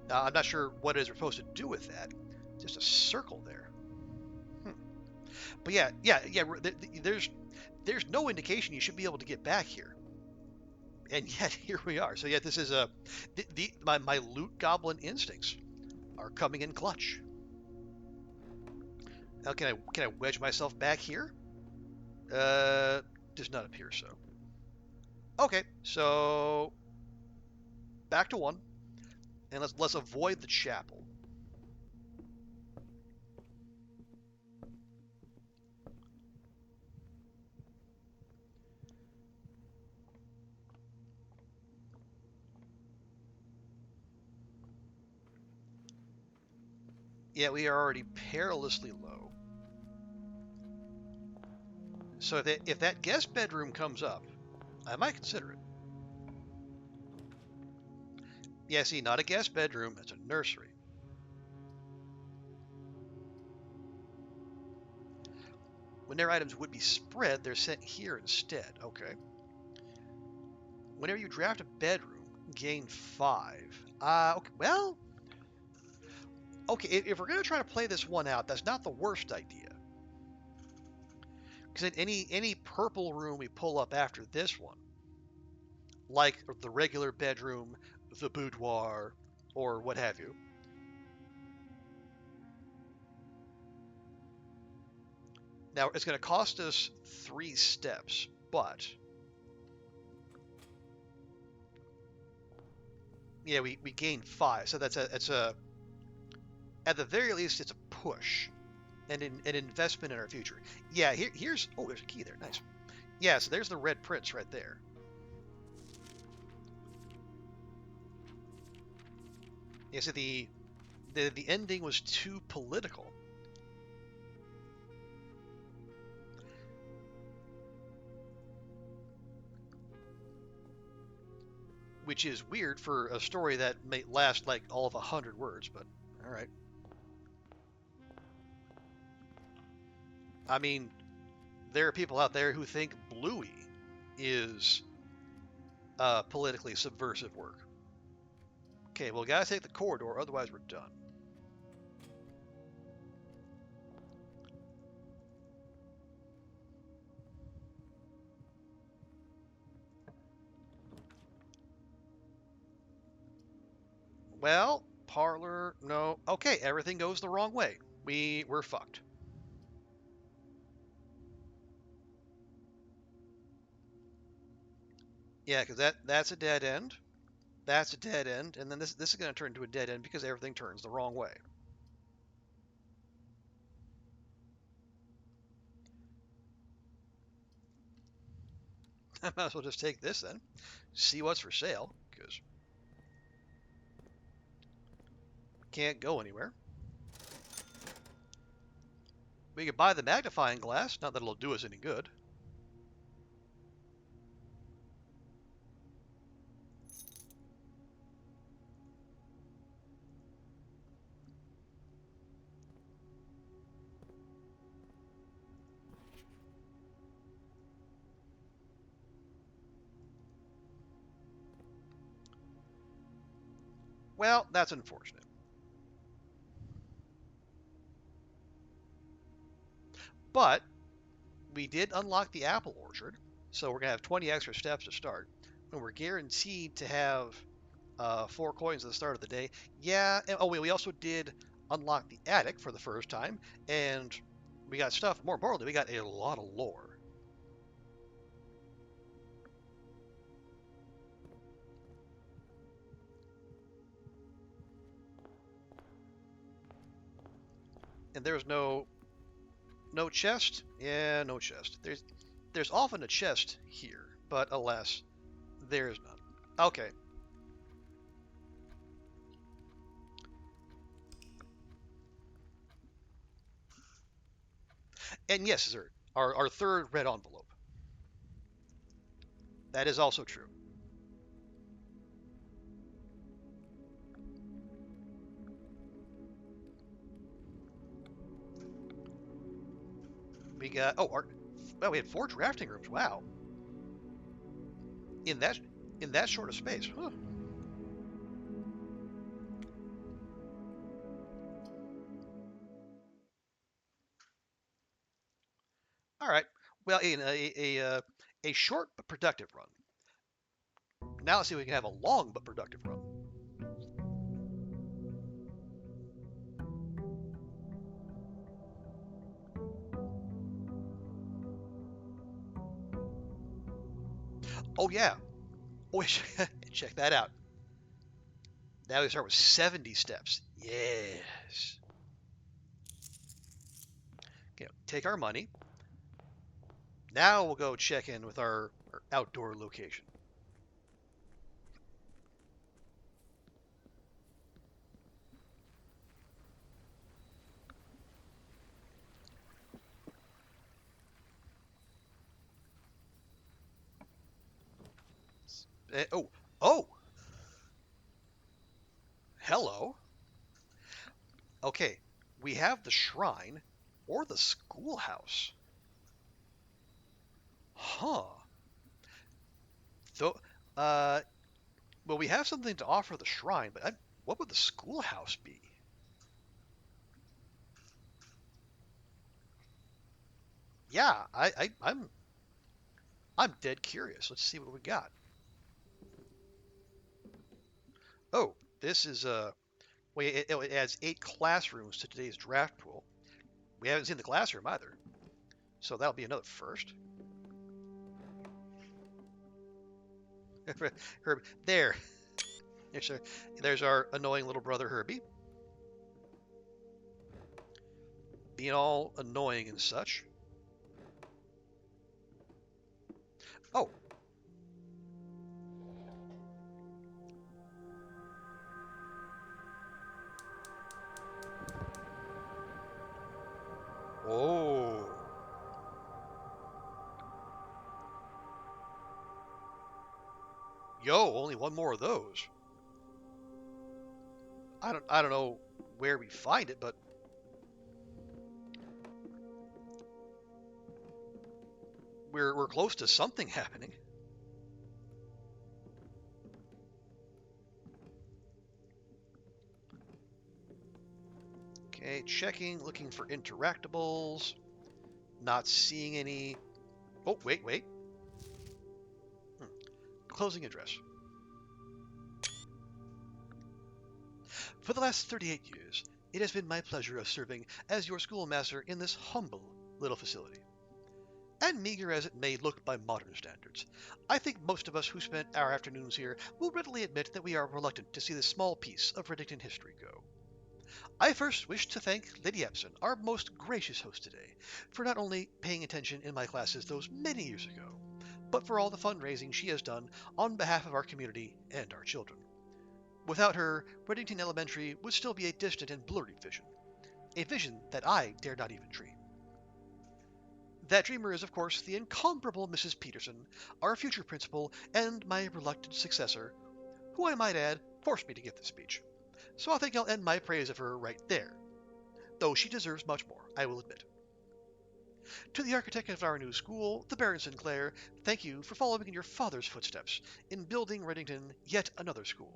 Now, I'm not sure what it is we're supposed to do with that. Just a circle there. But yeah. There's no indication you should be able to get back here, and yet here we are. So yeah, this is my loot goblin instincts are coming in clutch. Now can I wedge myself back here? Does not appear so. Okay, so back to 1, and let's avoid the chapel. Yeah, we are already perilously low. So if that guest bedroom comes up, I might consider it. Yeah, see, not a guest bedroom, it's a nursery. When their items would be spread, they're sent here instead. Okay. Whenever you draft a bedroom, gain 5. Okay, well, okay, if we're going to try to play this one out, that's not the worst idea. Because in any purple room we pull up after this one, like the regular bedroom, the boudoir, or what have you, now it's going to cost us 3 steps, but yeah, we gain 5, so that's a at the very least it's a push and an investment in our future. Yeah, here's oh, there's a key there, nice. Yeah, so there's the Red Prince right there. Yeah, so the ending was too political. Which is weird for a story that may last like all of 100 words, but all right. I mean, there are people out there who think Bluey is politically subversive work. Okay, well, gotta take the corridor, otherwise we're done. Well, parlor, no. Okay, everything goes the wrong way. We're fucked. Yeah, because that's a dead end. That's a dead end, and then this is going to turn into a dead end because everything turns the wrong way. I might as well just take this then. See what's for sale, because can't go anywhere. We could buy the magnifying glass, not that it'll do us any good. Well, that's unfortunate. But we did unlock the apple orchard, so we're going to have 20 extra steps to start. And we're guaranteed to have 4 coins at the start of the day. Yeah, and, oh, we also did unlock the attic for the first time, and we got stuff. More importantly, we got a lot of lore. And there's no chest. Yeah, no chest. There's often a chest here, but alas, there's none. Okay. And yes, sir, our third red envelope. That is also true. We got well, we had 4 drafting rooms. Wow. In that short of space. Huh. All right. Well, a short but productive run. Now let's see if we can have a long but productive run. Oh yeah. Oh, check that out. Now we start with 70 steps. Yes. Okay, take our money. Now we'll go check in with our outdoor location. Oh, oh, hello. Okay, we have the shrine or the schoolhouse. Huh. So, uh, well, we have something to offer the shrine, but what would the schoolhouse be? Yeah, I'm dead curious. Let's see what we got. Oh, this is well, it adds 8 classrooms to today's draft pool. We haven't seen the classroom either, so that'll be another first. Herbie, there. There's our annoying little brother Herbie, being all annoying and such. Oh, oh, yo, only one more of those. I don't know where we find it, but we're close to something happening. Okay, checking, looking for interactables. Not seeing any. Oh, wait. Hmm. Closing address. For the last 38 years, it has been my pleasure of serving as your schoolmaster in this humble little facility. And meager as it may look by modern standards, I think most of us who spent our afternoons here will readily admit that we are reluctant to see this small piece of Reddington history go. I first wish to thank Lady Epson, our most gracious host today, for not only paying attention in my classes those many years ago, but for all the fundraising she has done on behalf of our community and our children. Without her, Reddington Elementary would still be a distant and blurry vision, a vision that I dare not even dream. That dreamer is, of course, the incomparable Mrs. Peterson, our future principal and my reluctant successor, who I might add forced me to give this speech. So I think I'll end my praise of her right there, though she deserves much more, I will admit. To the architect of our new school, the Baron Sinclair, thank you for following in your father's footsteps in building Reddington yet another school,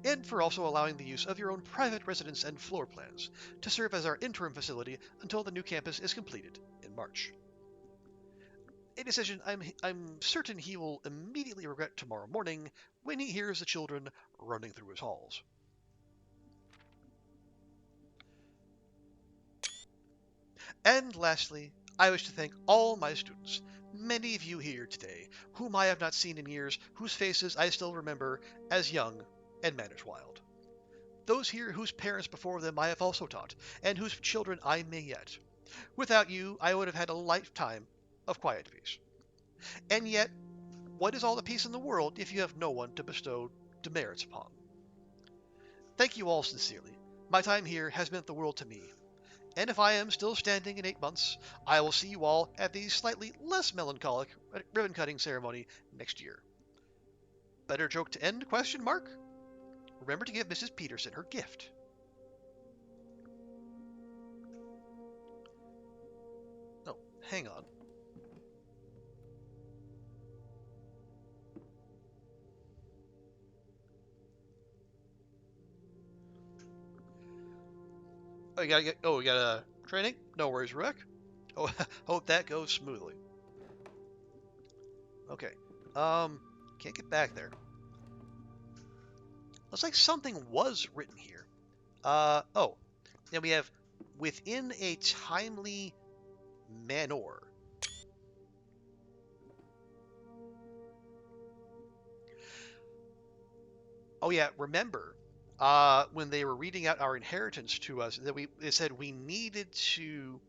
and for also allowing the use of your own private residence and floor plans to serve as our interim facility until the new campus is completed in March. A decision I'm certain he will immediately regret tomorrow morning when he hears the children running through his halls. And lastly, I wish to thank all my students, many of you here today, whom I have not seen in years, whose faces I still remember as young and manners wild. Those here whose parents before them I have also taught, and whose children I may yet. Without you, I would have had a lifetime of quiet peace. And yet, what is all the peace in the world if you have no one to bestow demerits upon? Thank you all sincerely. My time here has meant the world to me, and if I am still standing in 8 months, I will see you all at the slightly less melancholic ribbon-cutting ceremony next year. Better joke to end, question mark? Remember to give Mrs. Peterson her gift. Oh, hang on. We got a training? No worries, Rick. Oh, hope that goes smoothly. Okay. Can't get back there. Looks like something was written here. Then we have within a timely manner. Oh yeah, remember when they were reading out our inheritance to us that they said we needed to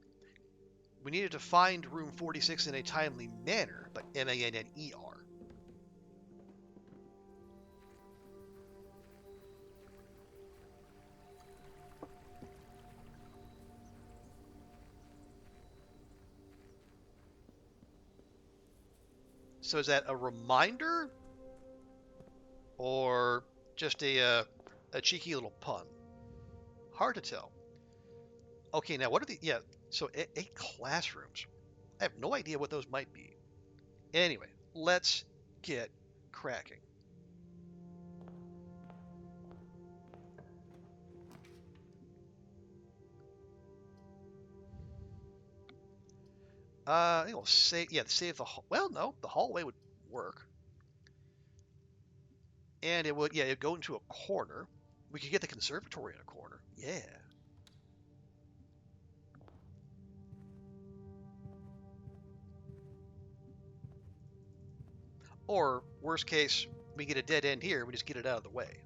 find room 46 in a timely manner, but MANNER. So is that a reminder or just a cheeky little pun? Hard to tell. Okay, now what are the so 8 classrooms. I have no idea what those might be. Anyway, let's get cracking. I think we'll save the well, no, the hallway would work. And it'd go into a corner. We could get the conservatory in a corner. Yeah. Or, worst case, we get a dead end here, we just get it out of the way.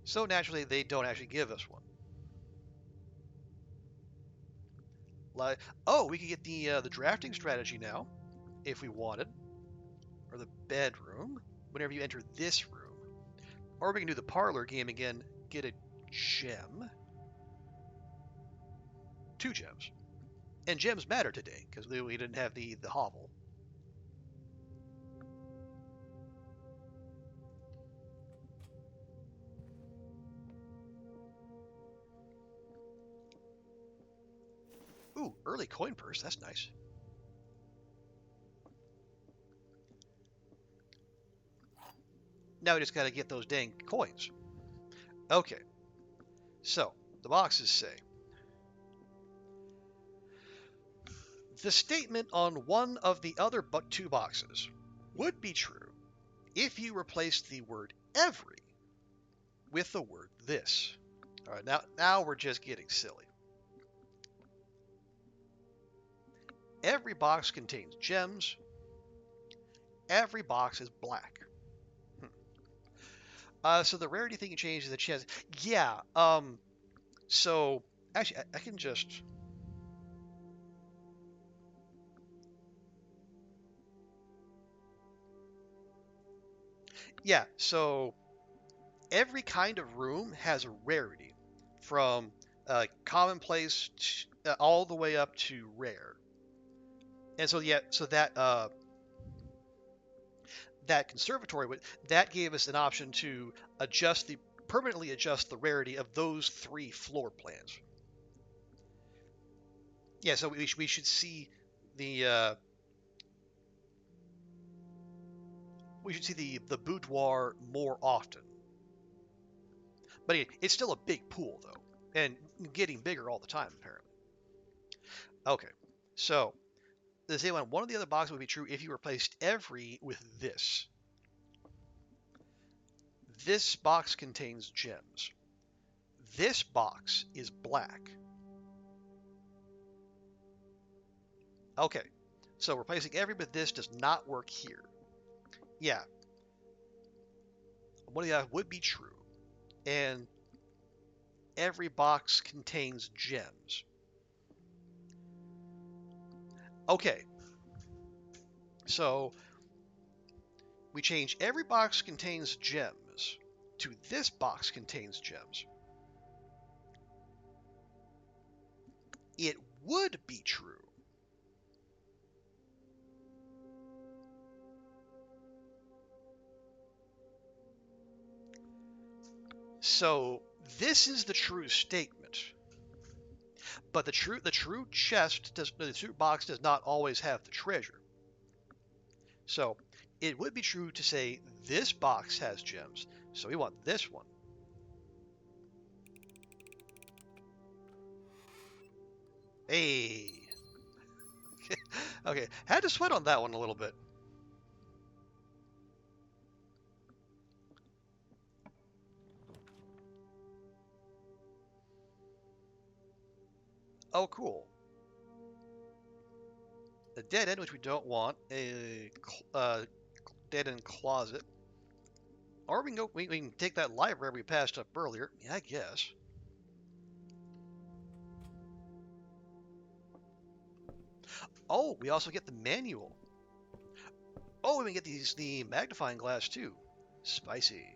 So naturally, they don't actually give us one. Like, oh, we could get the drafting strategy now, if we wanted. Or the bedroom, whenever you enter this room. Or we can do the parlor game again, get a gem. 2 gems. And gems matter today, because we didn't have the hovel. Ooh, early coin purse, that's nice. Now we just gotta get those dang coins. Okay, so the boxes say, the statement on one of the other but 2 boxes would be true if you replaced the word every with the word this. All right, now we're just getting silly. Every box contains gems. Every box is black. So the rarity thing you change is the chance. Yeah. So actually, I can just. Yeah. So every kind of room has a rarity, from commonplace all the way up to rare. And so yeah, so that conservatory that gave us an option to permanently adjust the rarity of those 3 floor plans. Yeah, so we should see the the boudoir more often. But it's still a big pool though, and getting bigger all the time apparently. Okay, so the same one of the other boxes would be true if you replaced every with this. This box contains gems. This box is black. Okay, so replacing every with this does not work here. Yeah, one of the would be true, and every box contains gems. Okay, so we change every box contains gems to this box contains gems. It would be true. So this is the true statement. But the true box does not always have the treasure. So it would be true to say this box has gems, so we want this one. Hey. Okay, had to sweat on that one a little bit. Oh, cool. A dead end, which we don't want. A dead end closet. Or we can go. We can take that library we passed up earlier. Yeah, I guess. Oh, we also get the manual. Oh, we can get the magnifying glass too. Spicy.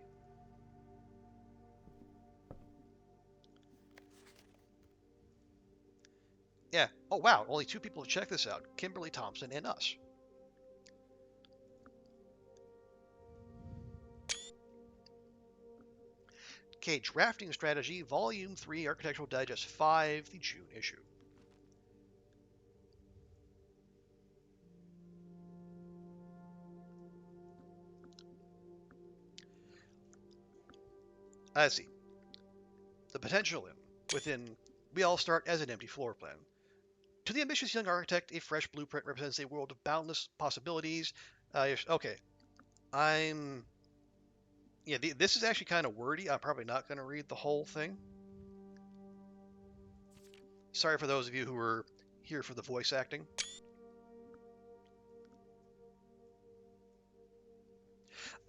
Yeah. Oh, wow. Only 2 people have checked this out. Kimberly Thompson and us. Okay, Drafting Strategy, Volume 3, Architectural Digest 5, the June issue. Let's see. The potential within, we all start as an empty floor plan. To the ambitious young architect, a fresh blueprint represents a world of boundless possibilities. Okay, I'm. Yeah, this is actually kind of wordy. I'm probably not going to read the whole thing. Sorry for those of you who were here for the voice acting.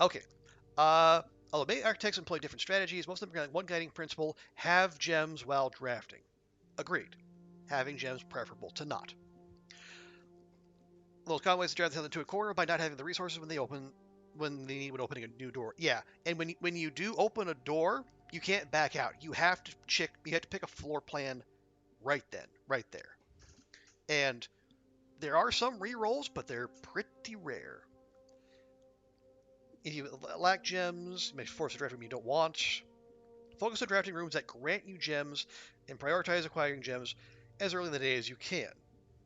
Okay. Although many architects employ different strategies, most of them have one guiding principle: have gems while drafting. Agreed. Having gems preferable to not. Those common ways to drive something to a corner by not having the resources when they need when opening a new door. Yeah, and when you do open a door, you can't back out. You have to pick a floor plan right then, right there. And there are some re-rolls, but they're pretty rare. If you lack gems, you may force a drafting room you don't want. Focus on drafting rooms that grant you gems and prioritize acquiring gems as early in the day as you can.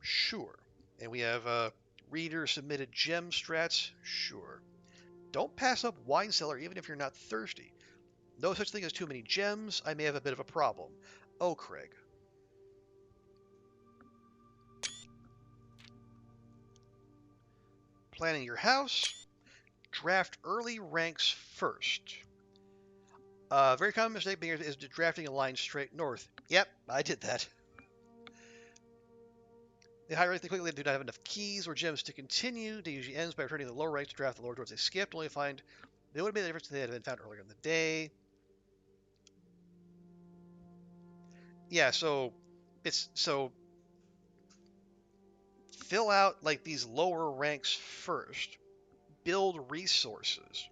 Sure. And we have reader submitted gem strats. Sure. Don't pass up wine cellar even if you're not thirsty. No such thing as too many gems. I may have a bit of a problem. Oh, Craig. Planning your house. Draft early ranks first. Very common mistake being is drafting a line straight north. Yep, I did that. The high ranks quickly do not have enough keys or gems to continue. Day usually ends by returning the lower ranks to draft the lower doors they skipped, only to find they would have made the difference if they had been found earlier in the day. Yeah, so fill out like these lower ranks first, build resources,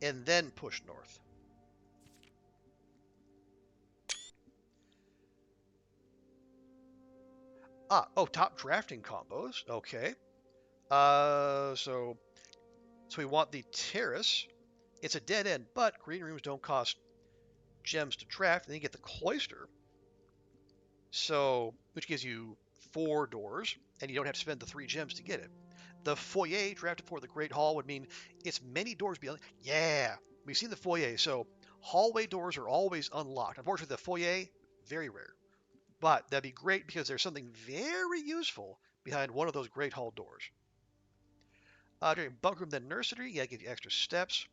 and then push north. Top drafting combos. Okay. So we want the terrace. It's a dead end, but green rooms don't cost gems to draft, and then you get the cloister. So, which gives you 4 doors, and you don't have to spend the 3 gems to get it. The foyer drafted for the Great Hall would mean it's many doors beyond. Yeah, we've seen the foyer, so hallway doors are always unlocked. Unfortunately, the foyer, very rare. But that'd be great because there's something very useful behind one of those Great Hall doors. During bunk room, then nursery, yeah, give you extra steps.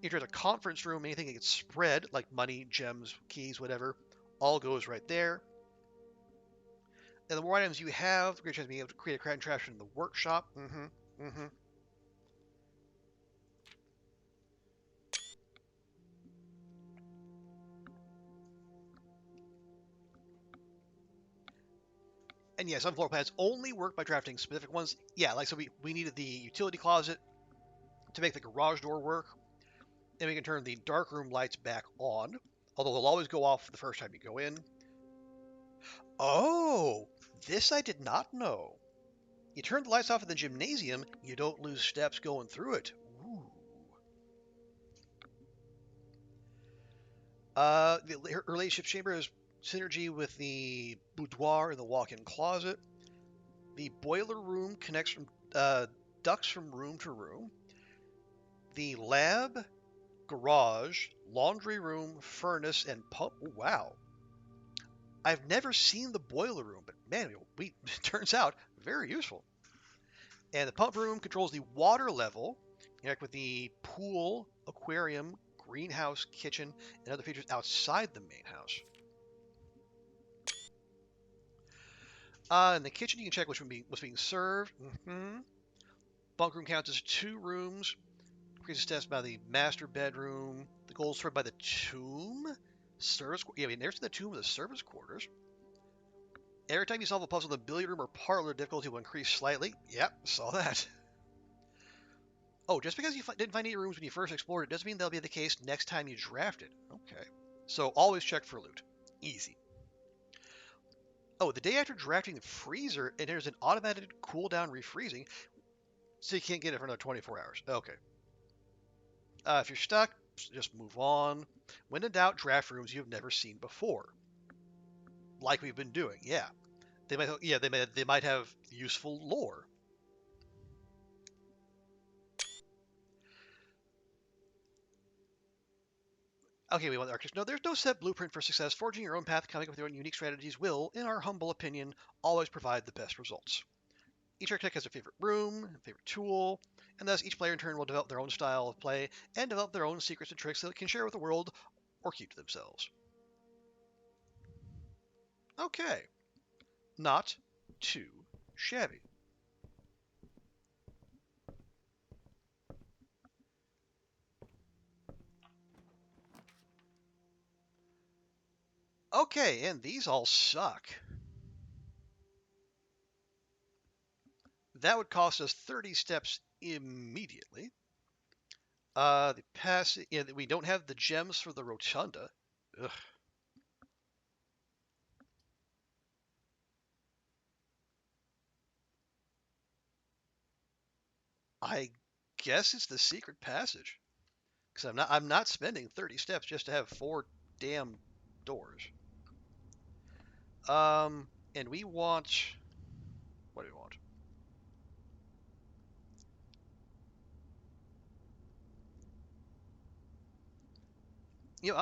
If there's a conference room, anything that gets spread, like money, gems, keys, whatever, all goes right there. And the more items you have, the greater chance of being able to create a contraption in the workshop. And yeah, some floor plans only work by drafting specific ones. Yeah, like so we needed the utility closet to make the garage door work. And we can turn the dark room lights back on, although they'll always go off the first time you go in. Oh, this I did not know. You turn the lights off in the gymnasium, you don't lose steps going through it. Ooh. The relationship chamber has synergy with the boudoir and the walk-in closet. The boiler room connects from ducts from room to room. The lab, garage, laundry room, furnace, and pump. Wow. I've never seen the boiler room, but man, it turns out very useful. And the pump room controls the water level, connect with the pool, aquarium, greenhouse, kitchen, and other features outside the main house. In the kitchen, you can check what's being served. Bunk room counts as 2 rooms. Increases steps by the master bedroom. The gold sorted by the tomb. Service. Yeah, there's the tomb of the service quarters. Every time you solve a puzzle in the billiard room or parlor, difficulty will increase slightly. Yep, saw that. Oh, just because you didn't find any rooms when you first explored it doesn't mean that'll be the case next time you draft it. Okay. So always check for loot. Easy. Oh, the day after drafting the freezer, it enters an automated cooldown refreezing, so you can't get it for another 24 hours. Okay. If you're stuck, just move on. When in doubt, draft rooms you've never seen before, like we've been doing. Yeah, they might have useful lore. Okay, we want the architects. No, there's no set blueprint for success. Forging your own path, coming up with your own unique strategies will, in our humble opinion, always provide the best results. Each architect has a favorite room, a favorite tool, and thus each player in turn will develop their own style of play and develop their own secrets and tricks that they can share with the world or keep to themselves. Okay, not too shabby. Okay, and these all suck. That would cost us 30 steps immediately. We don't have the gems for the rotunda. Ugh. I guess it's the secret passage because I'm not spending 30 steps just to have 4 damn doors. And we want, what do we want?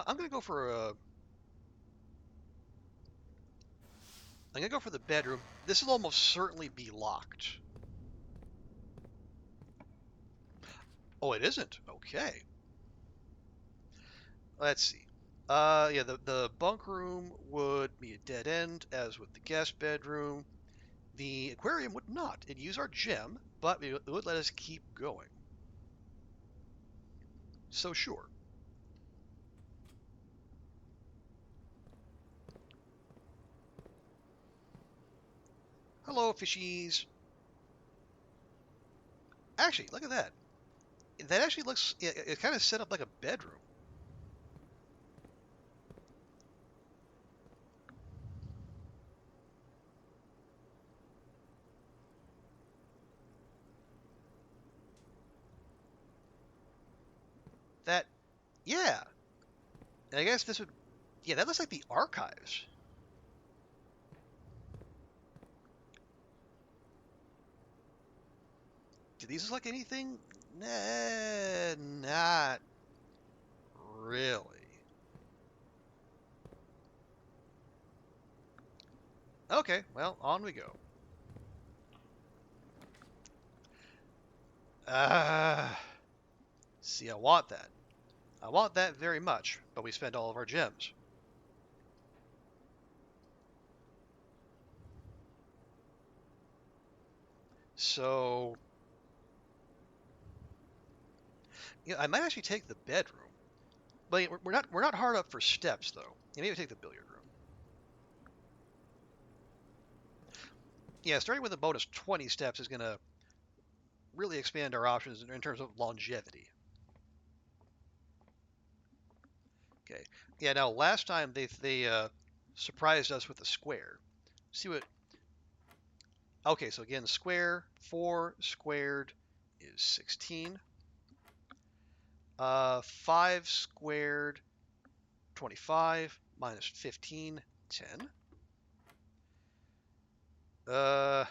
I'm gonna go for the bedroom. This will almost certainly be locked. Oh, it isn't. Okay. Let's see. Yeah, the bunk room would be a dead end, as with the guest bedroom. The aquarium would not. It'd use our gem, but it would let us keep going. So sure. Hello, fishies. Actually, look at that. That actually looks, it kind of set up like a bedroom. That, yeah. And I guess this would, yeah, that looks like the archives. Do these look like anything? Nah, not really. Okay, well, on we go. See, I want that. I want that very much, but we spent all of our gems. So, yeah, I might actually take the bedroom. But we're not hard up for steps though. Yeah, maybe take the billiard room. Yeah, starting with a bonus 20 steps is gonna really expand our options in terms of longevity. Okay. Yeah. Now, last time they surprised us with a square. See what? Okay. So again, square 4 squared is 16. 5 squared 25 minus 15 10. Uh.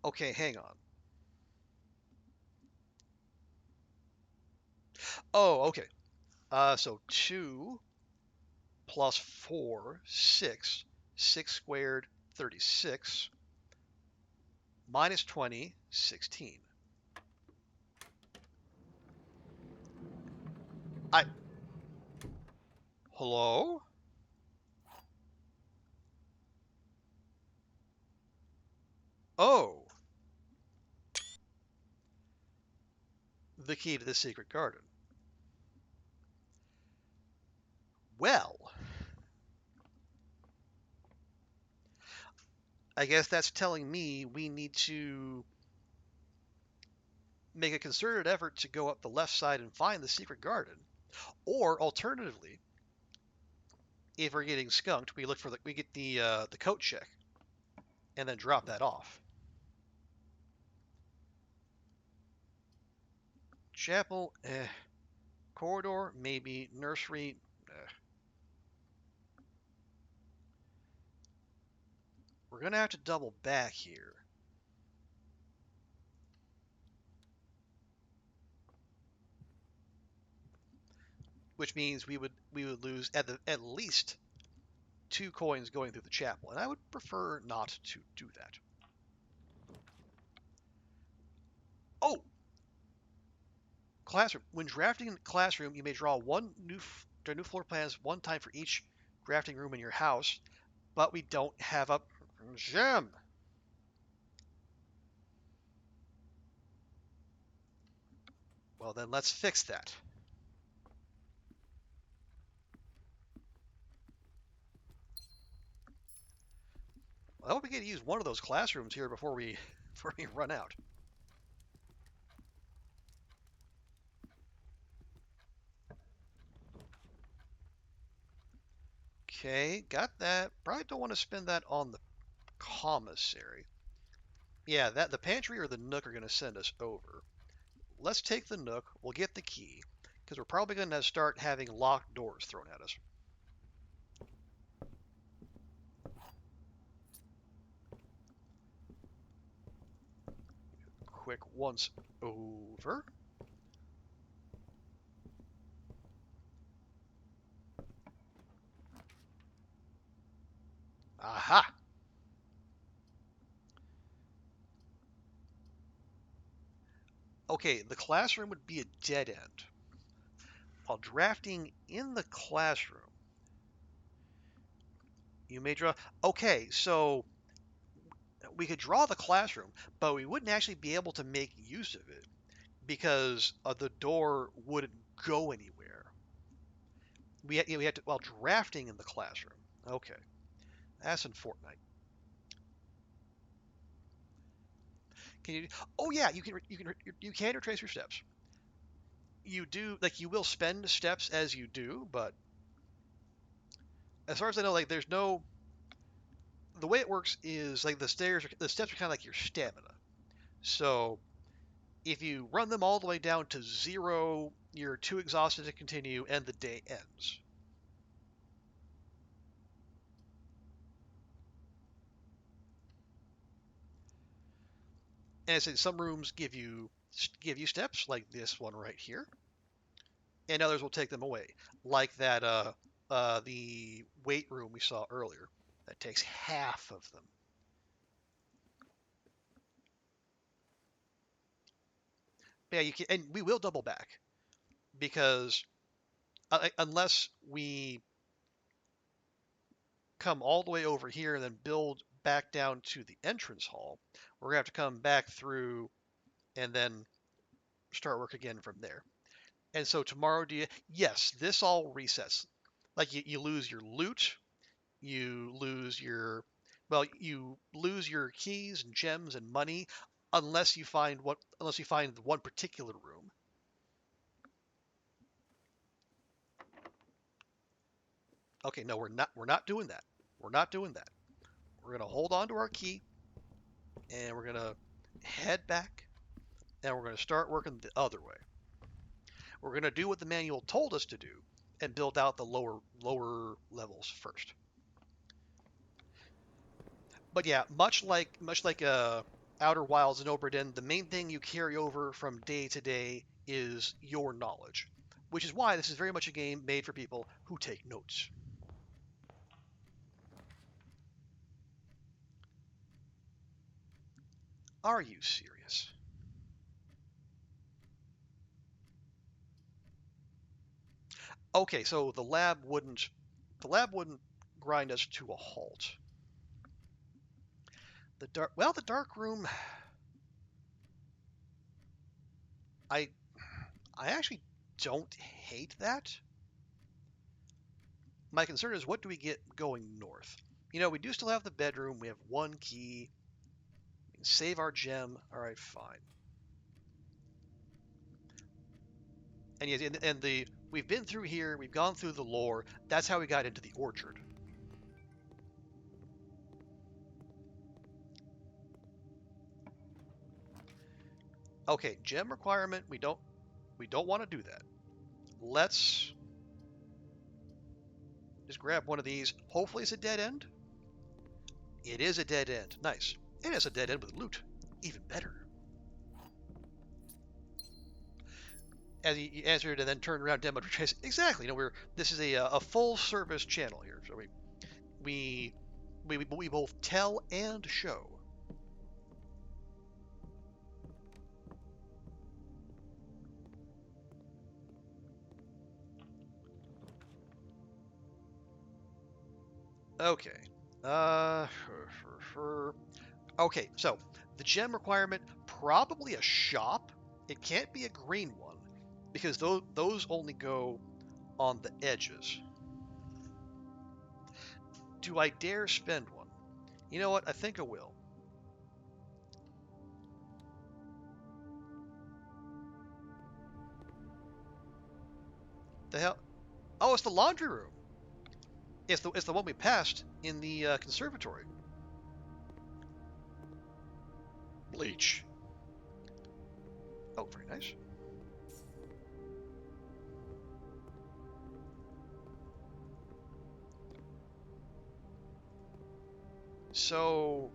Okay. Hang on. Oh. Okay. So 2 plus 4, 6. 6 squared, 36. Minus 20, 16. I. Hello? Oh, the key to the secret garden. Well, I guess that's telling me we need to make a concerted effort to go up the left side and find the secret garden. Or alternatively, if we're getting skunked, we get the coat check and then drop that off. Chapel, corridor, maybe nursery. We're gonna have to double back here. Which means we would lose at least 2 coins going through the chapel, and I would prefer not to do that. Oh, classroom. When drafting in the classroom, you may draw new floor plans one time for each drafting room in your house, but we don't have a gem. Well, then let's fix that. I hope we get to use one of those classrooms here before we before we run out. Okay, got that. Probably don't want to spend that on the commissary. Yeah, that the pantry or the nook are going to send us over. Let's take the nook. We'll get the key because we're probably going to start having locked doors thrown at us. Quick once over. Aha! Okay, the classroom would be a dead end. While drafting in the classroom, you may draw. Okay, so we could draw the classroom, but we wouldn't actually be able to make use of it because the door wouldn't go anywhere. We had to while drafting in the classroom. Okay, that's in Fortnite. Can you? Oh yeah, you can retrace your steps. You do like you will spend steps as you do, but as far as I know, like there's no. The way it works is like the steps are kind of like your stamina. So if you run them all the way down to 0, you're too exhausted to continue, and the day ends. And so some rooms give you steps, like this one right here, and others will take them away, like that the weight room we saw earlier. That takes half of them. But yeah, you can, and we will double back because unless we come all the way over here and then build back down to the entrance hall, we're gonna have to come back through and then start work again from there. And so tomorrow, yes, this all resets. Like you lose your loot, you lose your, well, you lose your keys and gems and money unless you find one particular room. Okay, no, we're not doing that. We're not doing that. We're gonna hold on to our key and we're gonna head back and we're gonna start working the other way. We're gonna do what the manual told us to do and build out the lower levels first. But yeah, much like Outer Wilds and Obra Dinn, the main thing you carry over from day to day is your knowledge, which is why this is very much a game made for people who take notes. Are you serious? Okay, so the lab wouldn't grind us to a halt. The dark room, I I actually don't hate that. My concern is what do we get going north? We do still have the bedroom. We have one key. We can save our gem. All right, fine. And yes, and the we've been through here. We've gone through the lore. That's how we got into the orchard. Okay, gem requirement. We don't want to do that. Let's just grab one of these. Hopefully it's a dead end. It is a dead end. Nice. And it's a dead end with loot. Even better. As you answered and then turned around, demo trace. Exactly. This is a full service channel here. So we both tell and show. Okay. Uh, okay. So the gem requirement probably a shop. It can't be a green one because those only go on the edges. Do I dare spend one? You know what? I think I will. The hell? Oh, it's the laundry room. It's the one we passed in the conservatory. Bleach. Oh, very nice. So,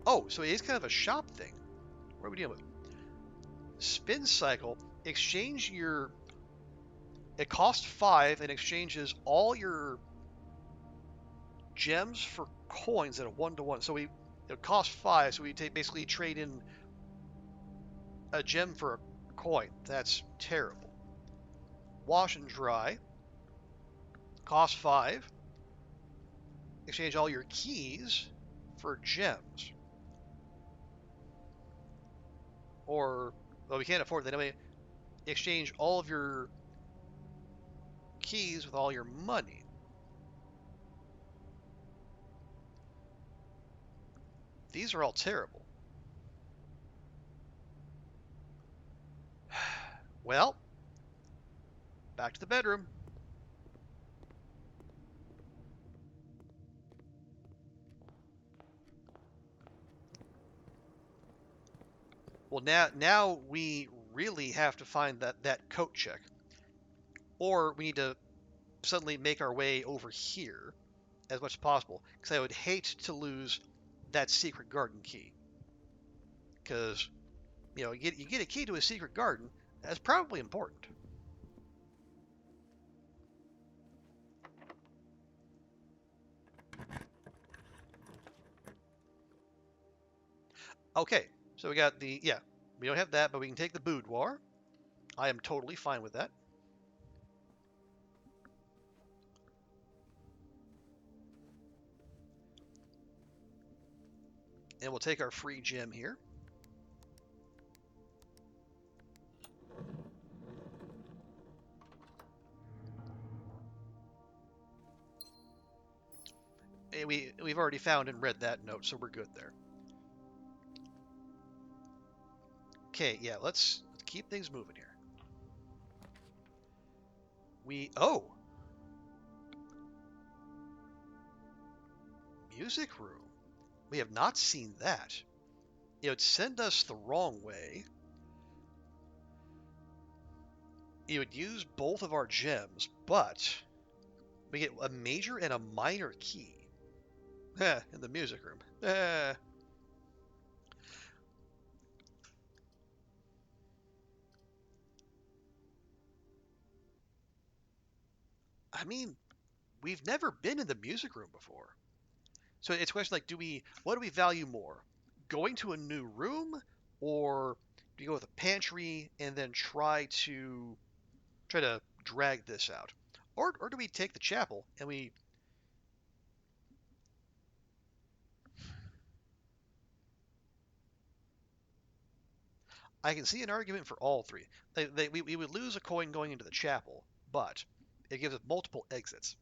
so it is kind of a shop thing. What are we dealing with? Spin cycle. Exchange your. It costs 5 and exchanges all your gems for coins at a 1-to-1. So it costs 5, so we basically trade in a gem for a coin. That's terrible. Wash and dry. Cost 5. Exchange all your keys for gems. Or, well, we can't afford that. Anyway, exchange all of your keys with all your money. These are all terrible. Well, back to the bedroom. Well, now we really have to find that coat check. Or we need to suddenly make our way over here as much as possible, because I would hate to lose that secret garden key. Because, you get a key to a secret garden, that's probably important. Okay, so we got we don't have that, but we can take the boudoir. I am totally fine with that. And we'll take our free gem here. And we've already found and read that note, so we're good there. Okay, yeah, let's keep things moving here. Music room. We have not seen that. It would send us the wrong way. It would use both of our gems, but we get a major and a minor key. In the music room. I mean, we've never been in the music room before. So it's a question like, what do we value more? Going to a new room, or do you go with a pantry and then try to drag this out? Or do we take the chapel and I can see an argument for all three. We would lose a coin going into the chapel, but it gives us multiple exits.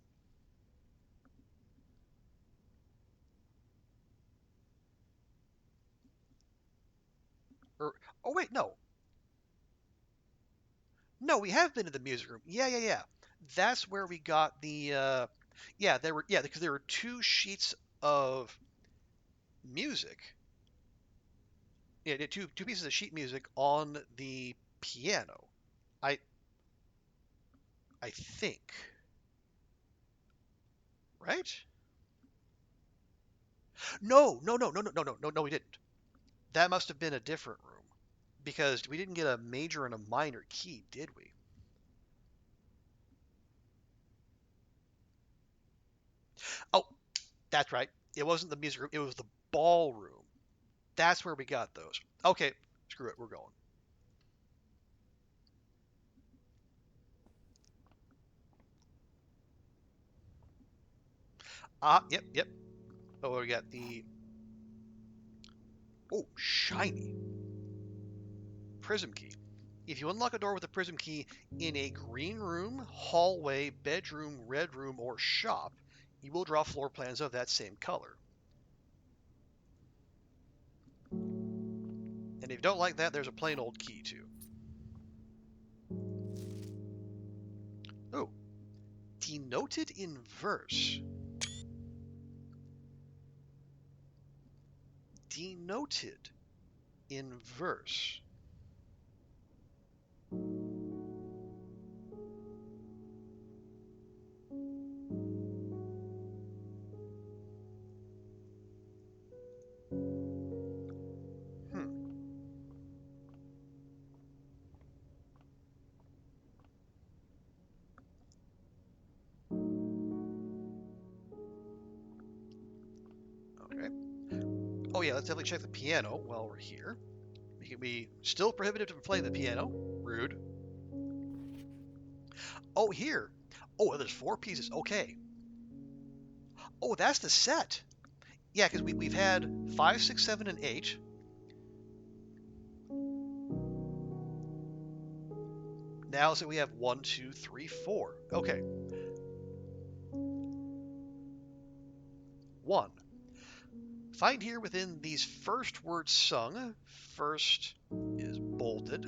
Or, oh wait, no. No, we have been to the music room. Yeah. That's where we got because there were 2 sheets of music. Yeah, two pieces of sheet music on the piano. I I think. Right? No, we didn't. That must have been a different room because we didn't get a major and a minor key, did we? Oh, that's right. It wasn't the music room, it was the ballroom. That's where we got those. Okay, screw it, we're going. Yep. Oh, we got shiny prism key. If you unlock a door with a prism key in a green room, hallway, bedroom, red room, or shop, you will draw floor plans of that same color. And if you don't like that, there's a plain old key too. Oh, denoted in verse. Denoted in verse. Hmm. Oh yeah, let's definitely check the piano while we're here. We still prohibited from playing the piano. Rude. Oh, here. Oh, there's 4 pieces. Okay. Oh, that's the set. Yeah, because we've had 5, 6, 7, and 8. Now, so we have 1, 2, 3, 4. Okay. 1. Find here within these first words sung. First is bolded.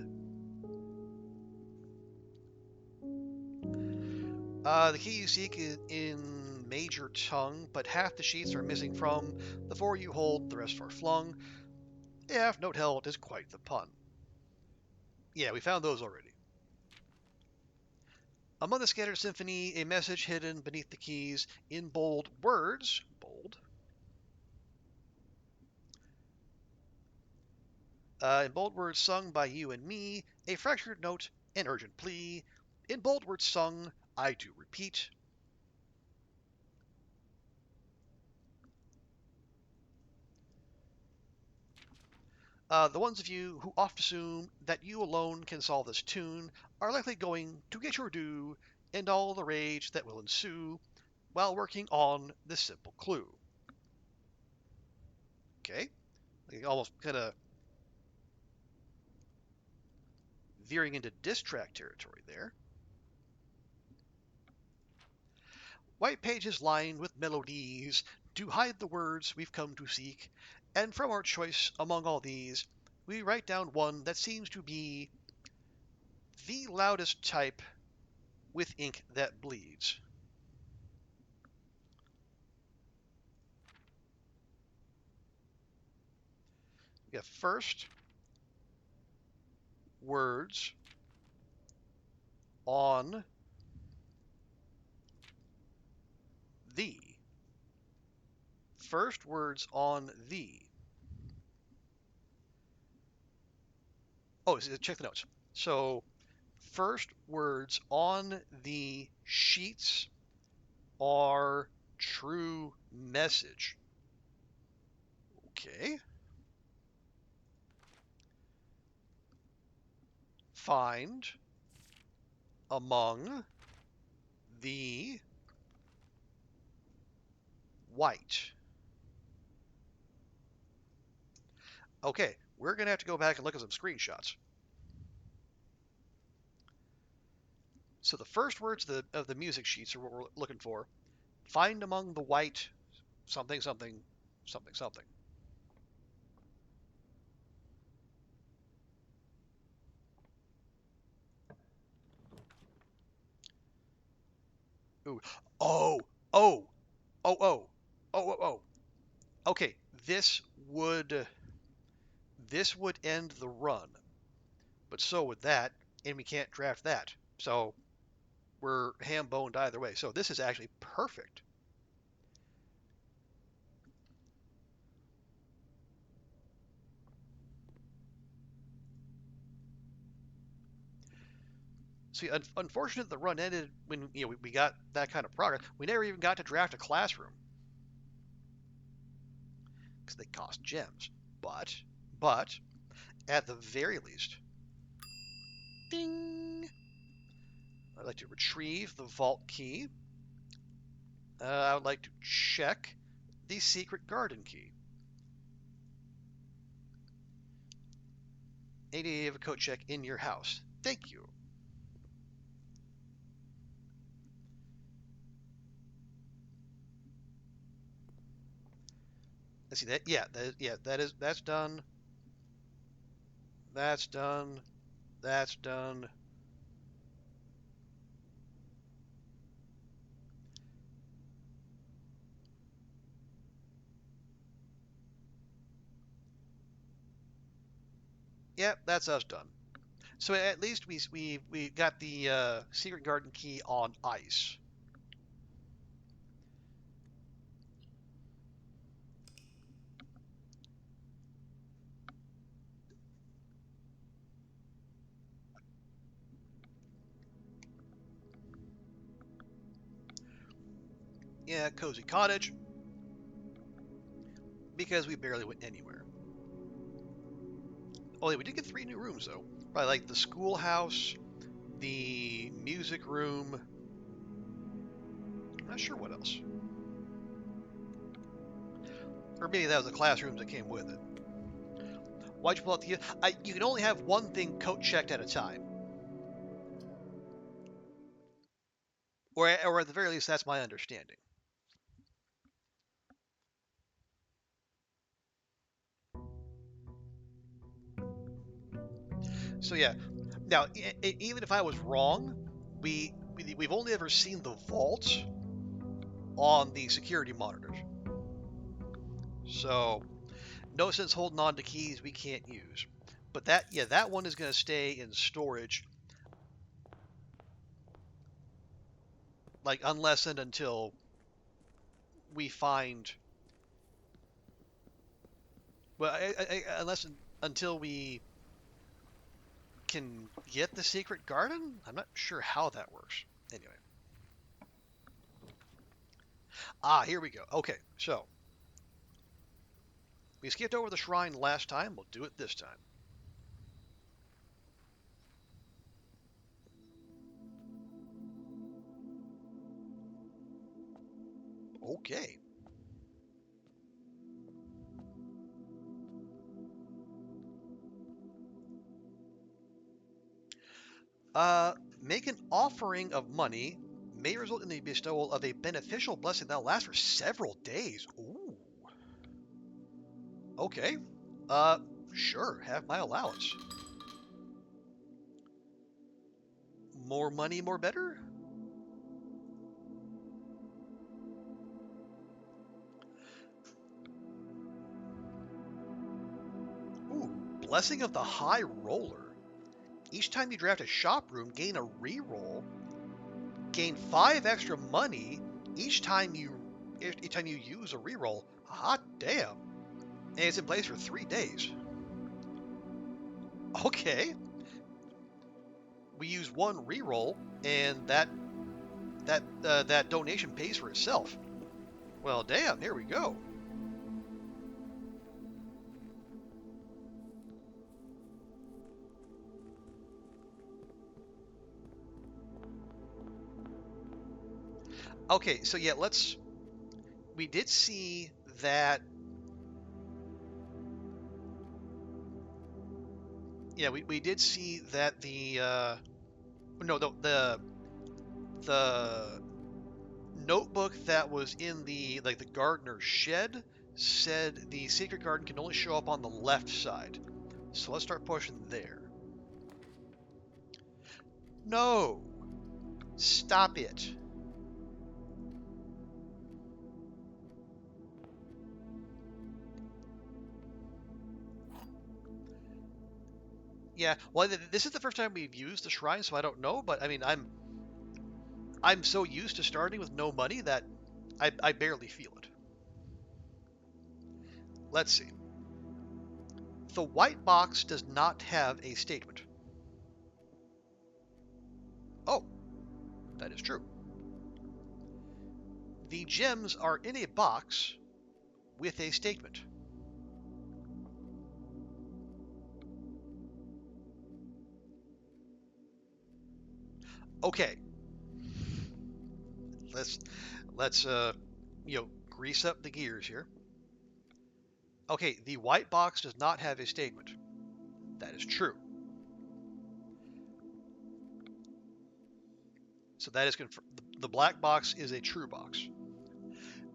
The key you seek is in major tongue, but half the sheets are missing from. The 4 you hold, the rest are flung. If note held is quite the pun. Yeah, we found those already. Among the scattered symphony, a message hidden beneath the keys in bold words. Bold. In bold words sung by you and me, a fractured note, an urgent plea. In bold words sung, I do repeat. The ones of you who oft assume that you alone can solve this tune are likely going to get your due and all the rage that will ensue while working on this simple clue. Okay, almost kind of veering into diss track territory there. White pages lined with melodies to hide the words we've come to seek, and from our choice among all these, we write down one that seems to be the loudest type with ink that bleeds. We have first words on the. First words on the. Oh, check the notes. So, first words on the sheets are true message. Okay. Find among the white. Okay, we're going to have to go back and look at some screenshots. So the first words of the music sheets are what we're looking for. Find among the white something, something, something, something. Ooh. Oh, oh, oh, oh, oh, oh, oh. Okay, this would end the run, but so would that, and we can't draft that. So we're ham-boned either way. So this is actually perfect. See, unfortunate the run ended when we got that kind of progress. We never even got to draft a classroom because they cost gems. But at the very least, ding! I'd like to retrieve the vault key. I would like to check the secret garden key. Any of a code check in your house. Thank you. Let's see that. Yeah, that's done. That's done. That's done. Yep, that's us done. So at least we got the secret garden key on ice. Yeah, cozy cottage. because we barely went anywhere. Oh, yeah, we did get 3 new rooms, though. Right, like the schoolhouse, the music room. I'm not sure what else. Or maybe that was the classrooms that came with it. Why'd you pull out the... you can only have one thing code checked at a time. Or at the very least, that's my understanding. So yeah. Now, even if I was wrong, we've only ever seen the vault on the security monitors. So, no sense holding on to keys we can't use. But that one is going to stay in storage, like unless and until we find, well, until we can get the secret garden. I'm not sure how that works. Anyway. Here we go. Okay, so we skipped over the shrine last time. We'll do it this time. Okay. Make an offering of money may result in the bestowal of a beneficial blessing that will last for several days. Ooh. Okay. Sure. Have my allowance. More money, more better? Ooh. Blessing of the High Roller. Each time you draft a shop room, gain a reroll. Gain 5 extra money each time you use a reroll. Hot damn. And it's in place for 3 days. Okay. We use 1 reroll, and that donation pays for itself. Well, damn. Here we go. Okay, so yeah, we did see that. Yeah, we did see that the notebook that was in the gardener's shed said the secret garden can only show up on the left side. So let's start pushing there. No! Stop it. Yeah, well, this is the first time we've used the shrine, so I don't know, but I mean, I'm so used to starting with no money that I barely feel it. Let's see. The white box does not have a statement. Oh, that is true. The gems are in a box with a statement. Okay. Let's grease up the gears here. Okay, the white box does not have a statement. That is true. So that is confirmed. The black box is a true box.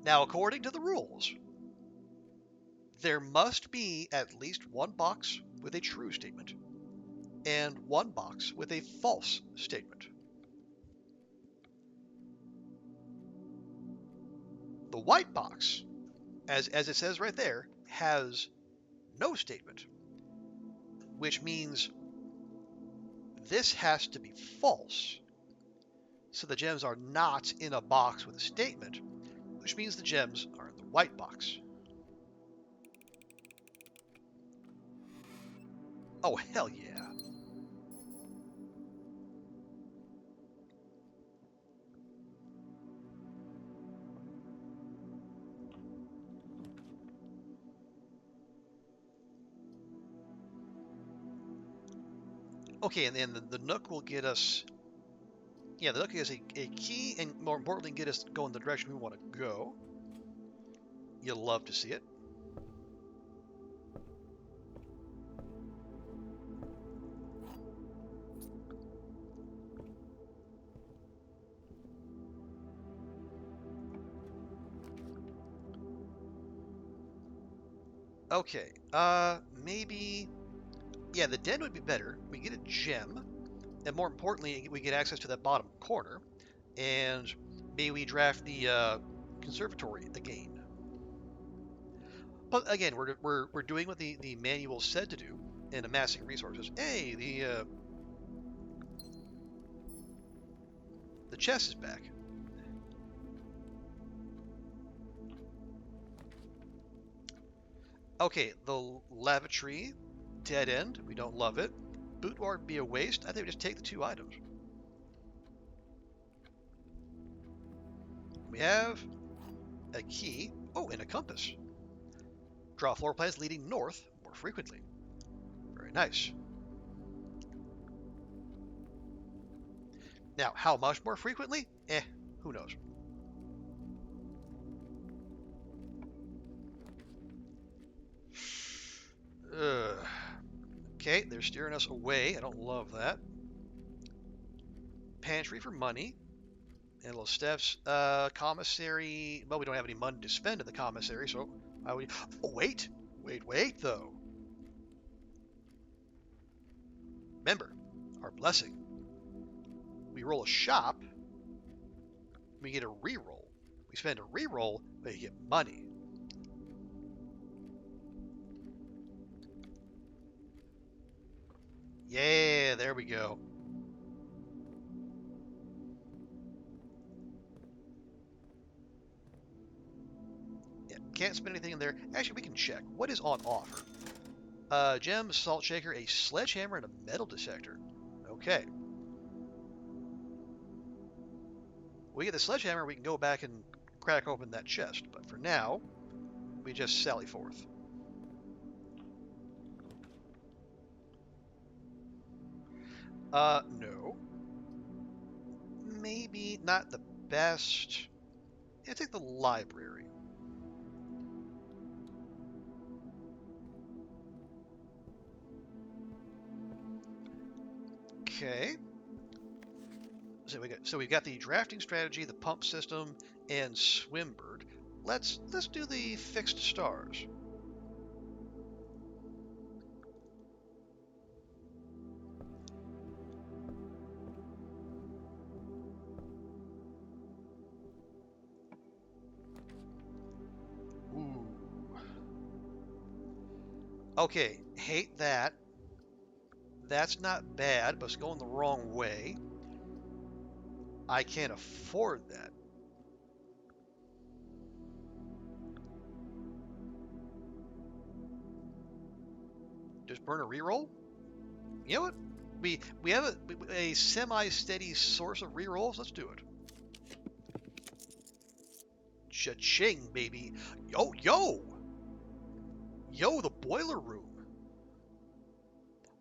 Now, according to the rules, there must be at least 1 box with a true statement and 1 box with a false statement. The white box, as it says right there, has no statement, which means this has to be false. So the gems are not in a box with a statement, which means the gems are in the white box. Oh, hell yeah. Okay, and then the Nook will get us. Yeah, the Nook is a key, and more importantly, get us going the direction we want to go. You'll love to see it. Okay, maybe. Yeah, the den would be better. We get a gem, and more importantly, we get access to that bottom corner, and maybe we draft the conservatory again. But again, we're doing what the manual said to do in amassing resources. Hey, the chest is back. Okay, the lavatory, dead end. We don't love it. Boudoir would be a waste. I think we just take the 2 items. We have a key. Oh, and a compass. Draw floor plans leading north more frequently. Very nice. Now, how much more frequently? Who knows? Okay, they're steering us away. I don't love that. Pantry for money. And little steps. Commissary. Well, we don't have any money to spend in the commissary, so I would. Oh, wait. Wait, though. Remember, our blessing. We roll a shop. We get a reroll. We spend a reroll, but you get money. Yeah, there we go. Yeah, can't spend anything in there. Actually, we can check. What is on offer? Gem, salt shaker, a sledgehammer, and a metal detector. Okay. We get the sledgehammer, we can go back and crack open that chest. But for now, we just sally forth. No. Maybe not the best. Yeah, take the library. Okay. So we've got the drafting strategy, the pump system, and Swimbird. Let's do the fixed stars. Ooh. Okay, hate that. That's not bad, but it's going the wrong way. I can't afford that. Just burn a reroll? You know what? We have a semi-steady source of rerolls. Let's do it. Cha-ching, baby. Yo, the boiler room.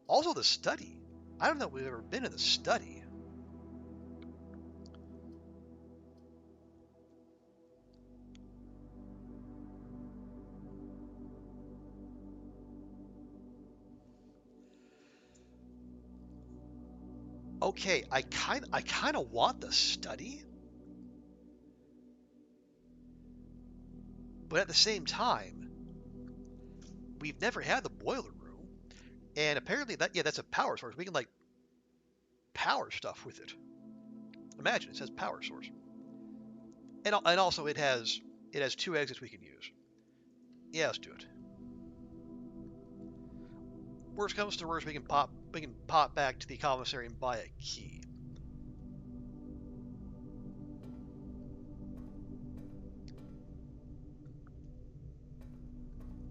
Also the study. I don't know if we've ever been in the study. Okay, I kind of want the study, but at the same time, we've never had the boiler room, and apparently that's a power source. We can like power stuff with it. Imagine it says power source, and also it has 2 exits we can use. Yeah, let's do it. Worst comes to worst, we can pop back to the commissary and buy a key.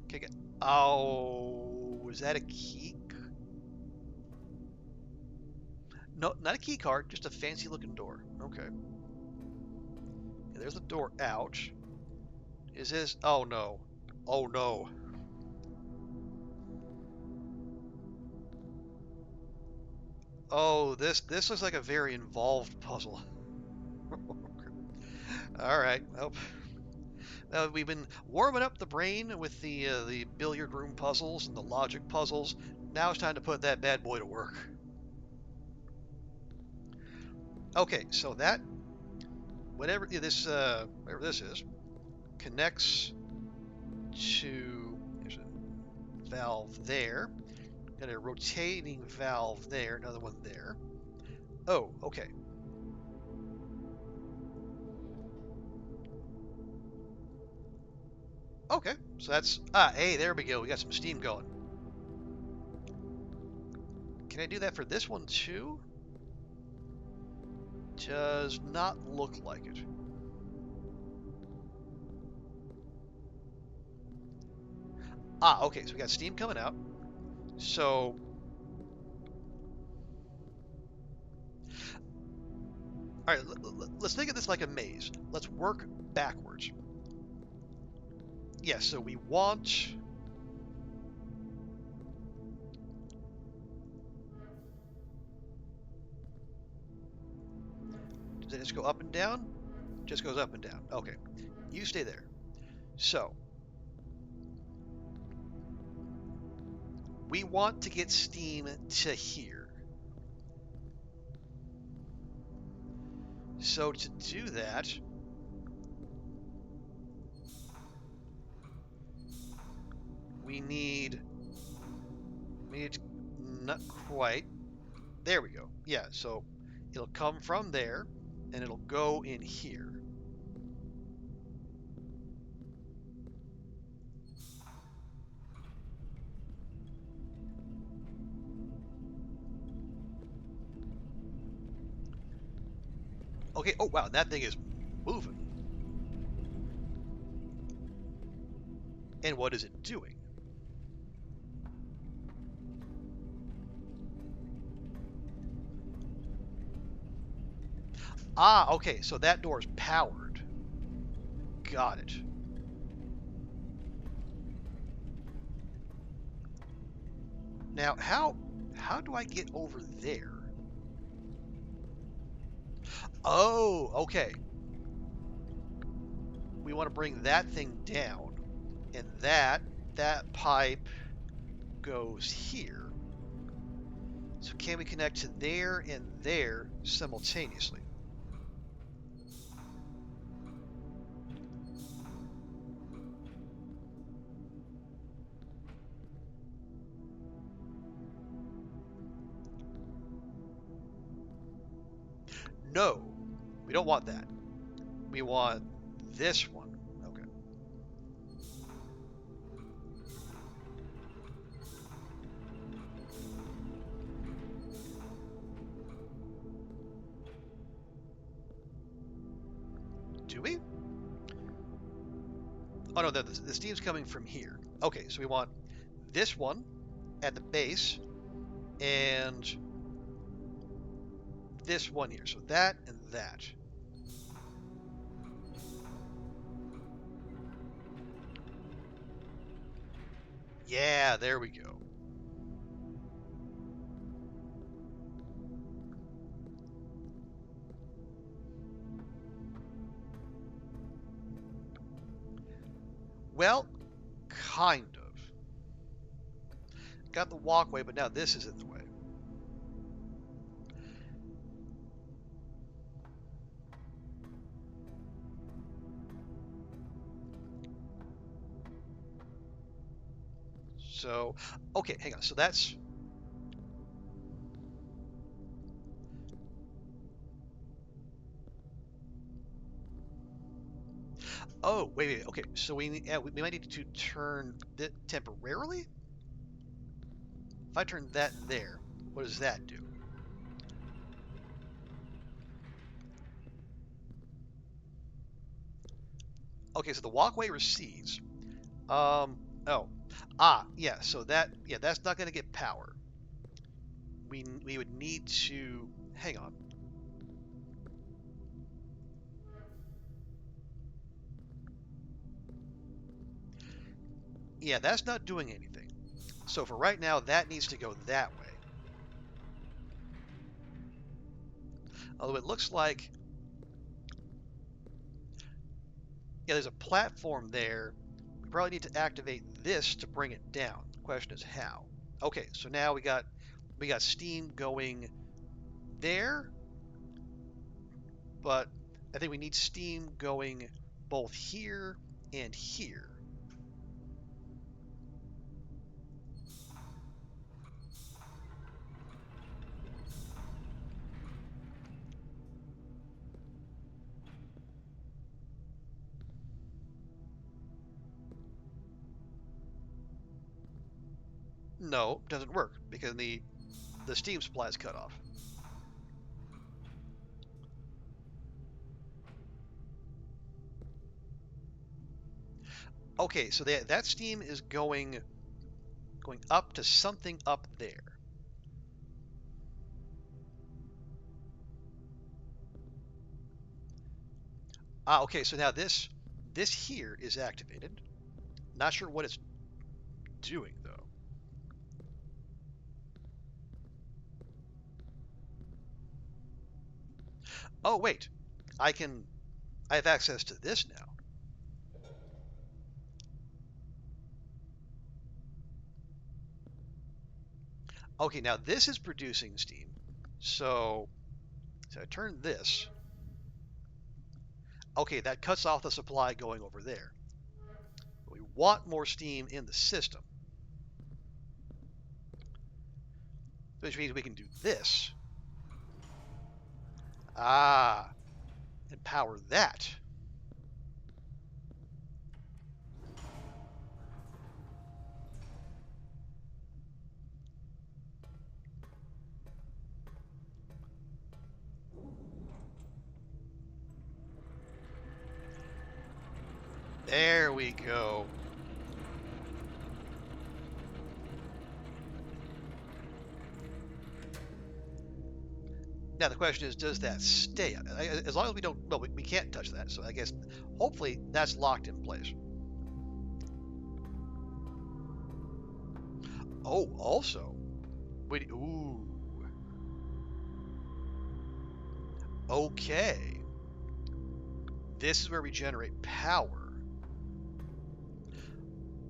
Okay, good. Oh, was that a key? No, not a key card, just a fancy looking door. Okay. Yeah, there's the door out. Is this? Oh no. Oh no. Oh, this looks like a very involved puzzle. All right. Well, we've been warming up the brain with the billiard room puzzles and the logic puzzles. Now it's time to put that bad boy to work. Okay, so that whatever this is connects to, there's a valve there, got a rotating valve there, another one there. Oh, okay. Okay, so that's, hey, there we go. We got some steam going. Can I do that for this one too? Does not look like it. Okay, so we got steam coming out. So, all right, let's think of this like a maze. Let's work backwards. Yes, so we want... Does it just go up and down? Just goes up and down. Okay, you stay there. So, we want to get steam to here. So to do that, we need not quite. There we go. Yeah, so it'll come from there and it'll go in here. Okay, oh wow, that thing is moving. And what is it doing? Okay, so that door is powered. Got it. Now, how do I get over there? Oh, okay. We want to bring that thing down, and that pipe goes here. So can we connect to there and there simultaneously? No, we don't want that. We want this one. Okay. Do we? Oh no, the steam's coming from here. Okay, so we want this one at the base and this one here. So that and that. Yeah, there we go. Well, kind of. Got the walkway, but now this is in the way. So, okay, hang on. So that's... Oh, wait. Okay, so we might need to turn it temporarily? If I turn that there, what does that do? Okay, so the walkway recedes. Yeah, so that's not going to get power. We would need to, hang on. Yeah, that's not doing anything. So for right now, that needs to go that way. Although it looks like, yeah, there's a platform there. We probably need to activate this to bring it down. The question is how. Okay, so now we got steam going there, but I think we need steam going both here and here. No, it doesn't work because the steam supply is cut off. Okay, so that steam is going up to something up there. Okay, so now this here is activated. Not sure what it's doing though. Oh wait, I have access to this now. Okay, now this is producing steam. So I turn this. Okay, that cuts off the supply going over there. We want more steam in the system, which means we can do this. And power that. There we go. Now the question is, does that stay? As long as we don't, well, we can't touch that. So I guess hopefully that's locked in place. Oh, also, ooh. Okay. This is where we generate power.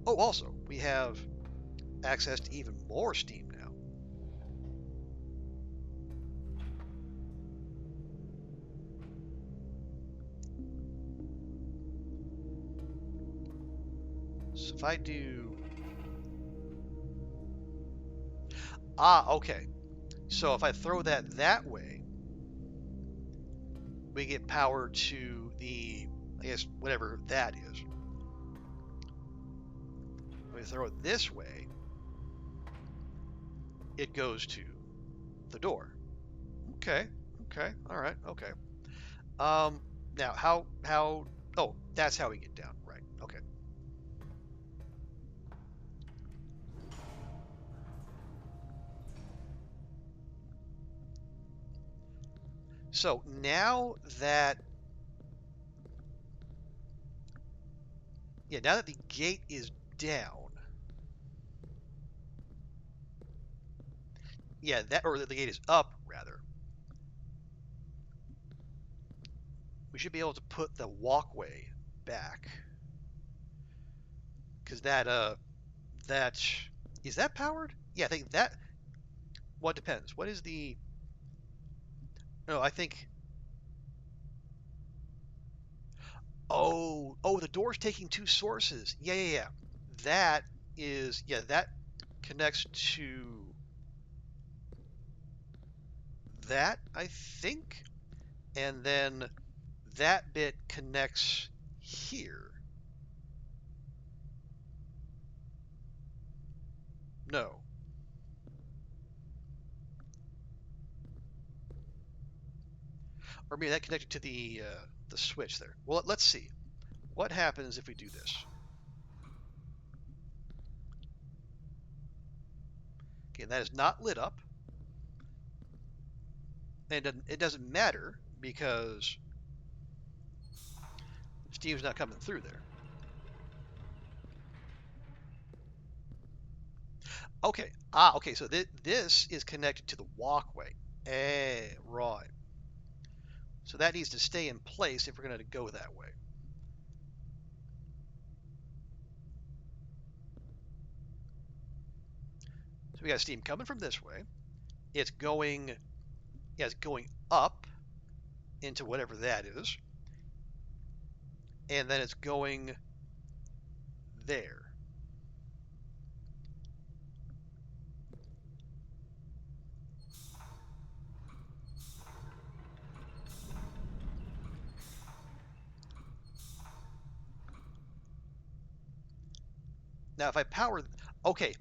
Oh, also, we have access to even more steam now. So if I do... okay. So if I throw that way, we get power to the, I guess, whatever that is. When we throw it this way, it goes to the door. Okay, all right, okay. Now how, oh, that's how we get down, right, okay. So now that, now that the gate is down, or the gate is up, rather, we should be able to put the walkway back. Because is that powered? Yeah, I think that, well, it depends. What is the, no, I think, oh, the door's taking two sources. Yeah. That is, that connects to that, I think. And then that bit connects here. No. Or maybe that connected to the switch there. Well, let's see. What happens if we do this? Okay, that is not lit up. And it doesn't matter because steam's not coming through there. Okay. Okay. So this is connected to the walkway. Right. So that needs to stay in place if we're going to go that way. So we got steam coming from this way. It's going, yeah, it's going up into whatever that is. And then it's going there. Now if I power, okay,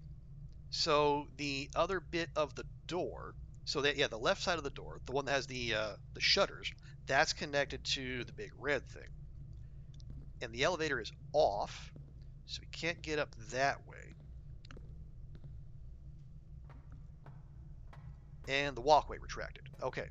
so the other bit of the door, so that, yeah, the left side of the door, the one that has the shutters, that's connected to the big red thing. And the elevator is off, so we can't get up that way. And the walkway retracted. Okay.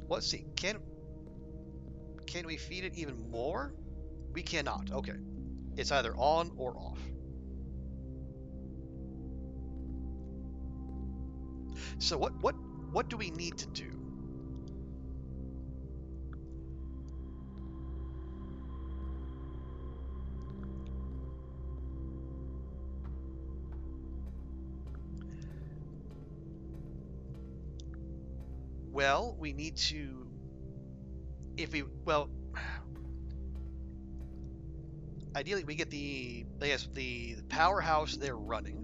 Let's see. Can we feed it even more? We cannot. Okay. It's either on or off. So what do we need to do? Well, we need to, ideally we get the powerhouse there running,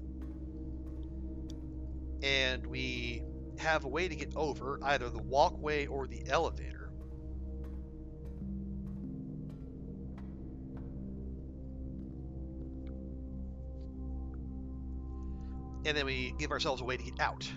and we have a way to get over either the walkway or the elevator. And then we give ourselves a way to get out.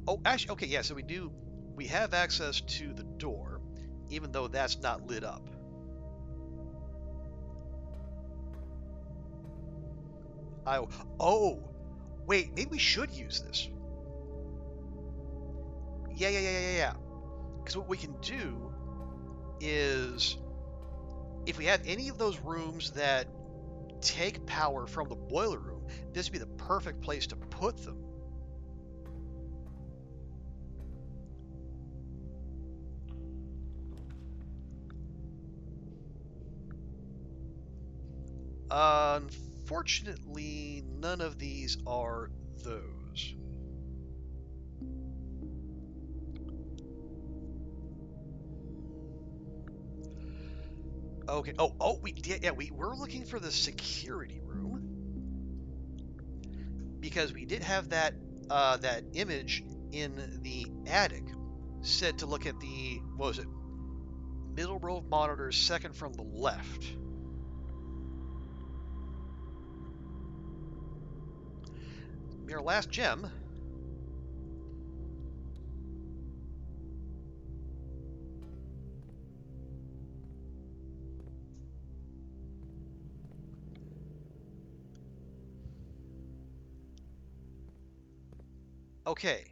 Oh, actually, okay, yeah, so we have access to the door, even though that's not lit up. Oh, wait, maybe we should use this. Yeah. Because what we can do is, if we have any of those rooms that take power from the boiler room, this would be the perfect place to put them. Unfortunately, none of these are those. Okay. Oh, we did. Yeah, we were looking for the security room because we did have that image in the attic said to look at the, what was it? Middle row of monitors, second from the left. Our last gem. Okay.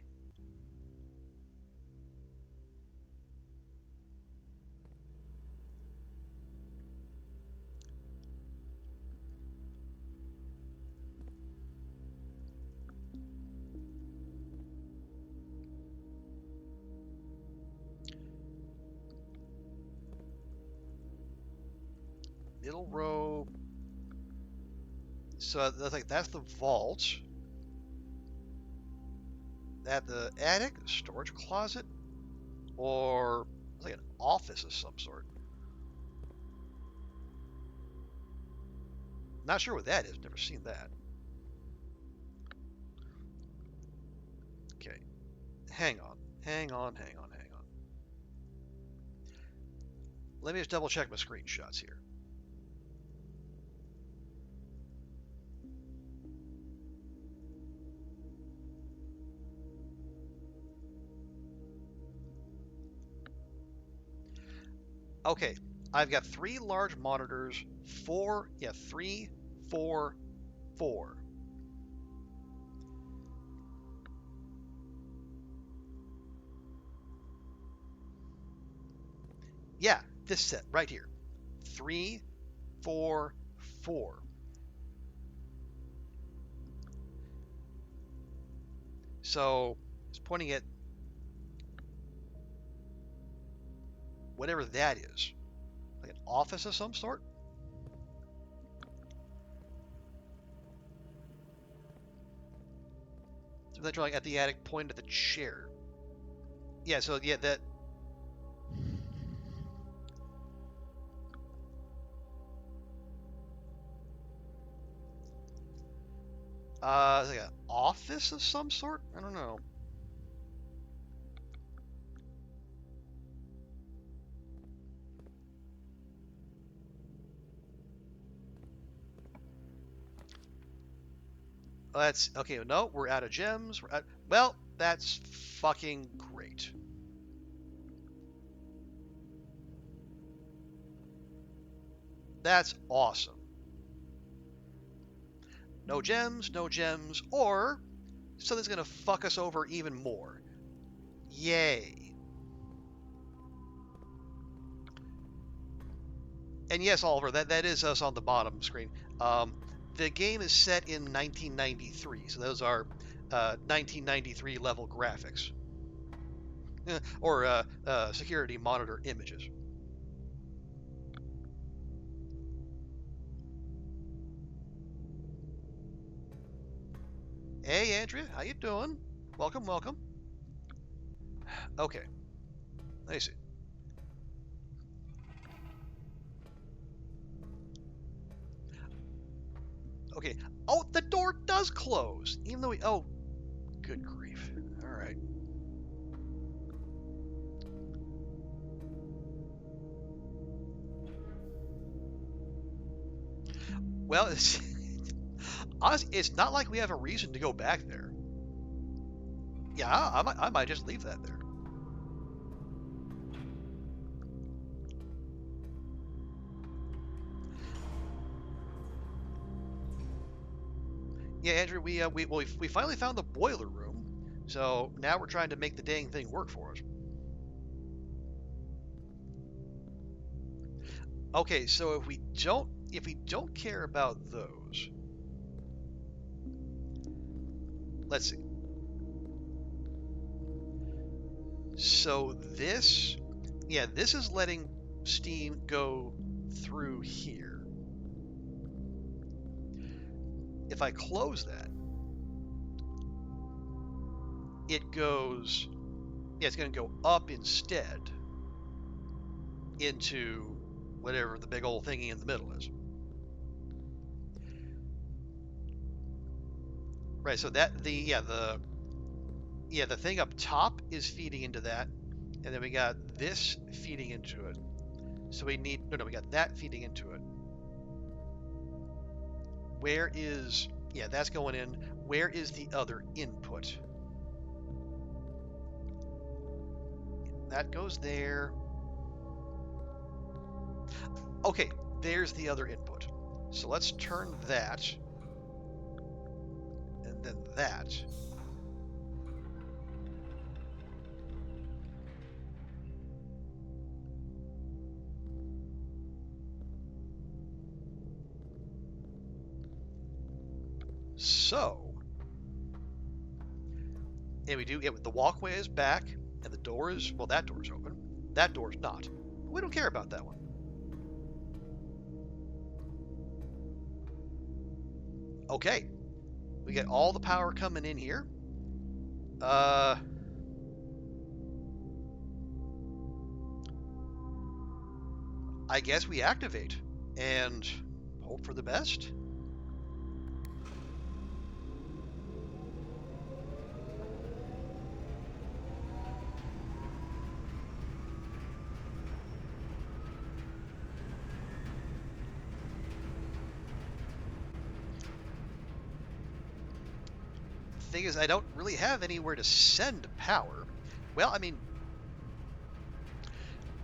Middle row. So that's the vault. That the attic, storage closet, or it's like an office of some sort. Not sure what that is. Never seen that. Okay. Hang on. Let me just double check my screenshots here. Okay, I've got 3 large monitors, 3, 4, 4. Yeah, this set right here. 3, 4, 4. So it's pointing at whatever that is, like an office of some sort. So they're drawing at the attic, pointing at the chair. Yeah, so yeah, that. It's like an office of some sort? I don't know. That's okay. No, we're out of gems. Well, that's fucking great. That's awesome. No gems, no gems, or something's gonna fuck us over even more. Yay. And yes, Oliver, that is us on the bottom screen. The game is set in 1993, so those are 1993 level graphics. Or security monitor images. Hey, Andrea, how you doing? Welcome, welcome. Okay, let me see. Okay. Oh, the door does close, even though we. Oh, good grief! All right. Well, honestly, it's not like we have a reason to go back there. Yeah, I might just leave that there. Yeah, Andrew, we finally found the boiler room, so now we're trying to make the dang thing work for us. Okay, so if we don't care about those, let's see. So this, yeah, this is letting steam go through here. If I close that, it goes, yeah, it's going to go up instead into whatever the big old thingy in the middle is. Right, so that the thing up top is feeding into that, and then we got this feeding into it. So we got that feeding into it. Where is, yeah, that's going in. Where is the other input? That goes there. Okay, there's the other input. So let's turn that, and then that. So, and we do, yeah, the walkway is back, and the door is, well, that door is open. That door is not. We don't care about that one. Okay, we get all the power coming in here. I guess we activate and hope for the best. Thing is, I don't really have anywhere to send power. Well, I mean,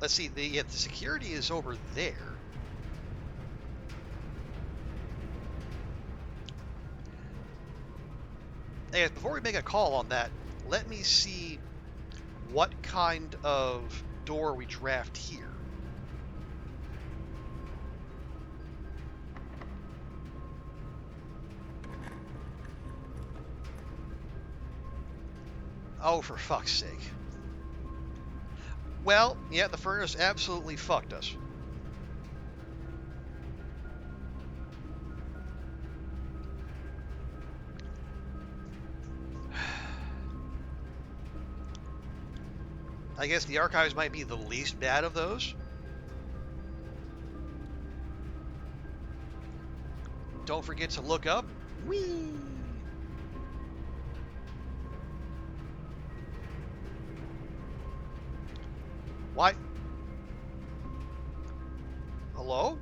let's see, the security is over there. And before we make a call on that, let me see what kind of door we draft here. Oh, for fuck's sake. Well, yeah, the furnace absolutely fucked us. I guess the archives might be the least bad of those. Don't forget to look up. Whee! Why? Hello?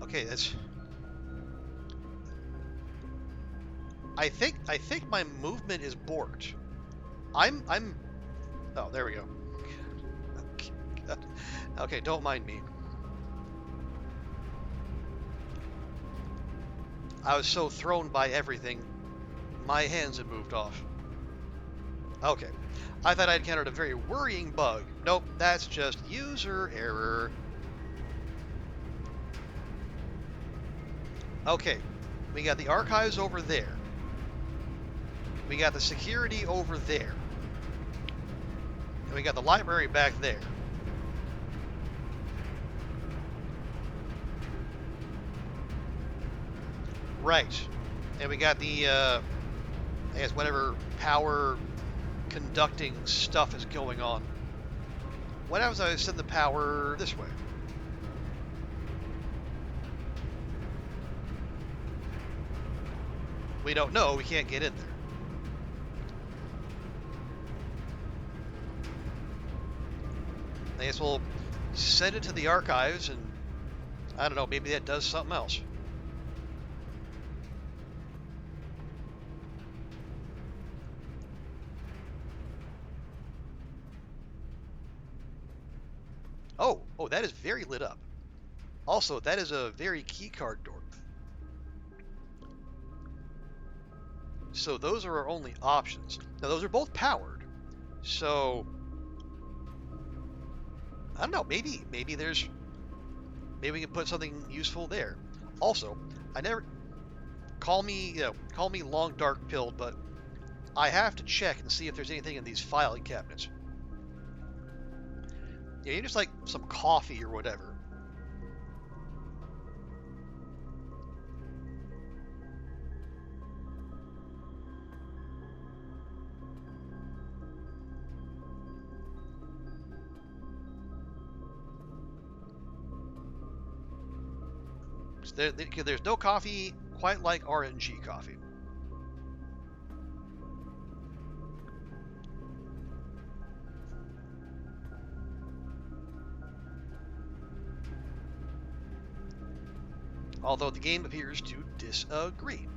Okay, that's... I think my movement is borked. I'm... Oh, there we go. Okay, don't mind me. I was so thrown by everything, my hands had moved off. Okay, I thought I'd encountered a very worrying bug. Nope, that's just user error. Okay, we got the archives over there. We got the security over there. And we got the library back there. Right. And we got the, I guess whatever power conducting stuff is going on. What happens if I send the power this way? We don't know. We can't get in there. I guess we'll send it to the archives and I don't know, maybe that does something else. Oh, that is very lit up. Also, that is a very keycard door. So those are our only options. Now those are both powered. So I don't know, maybe we can put something useful there. Also, call me long dark pilled, but I have to check and see if there's anything in these filing cabinets. Yeah, you just like some coffee or whatever. There's no coffee quite like RNG coffee. Although the game appears to disagree.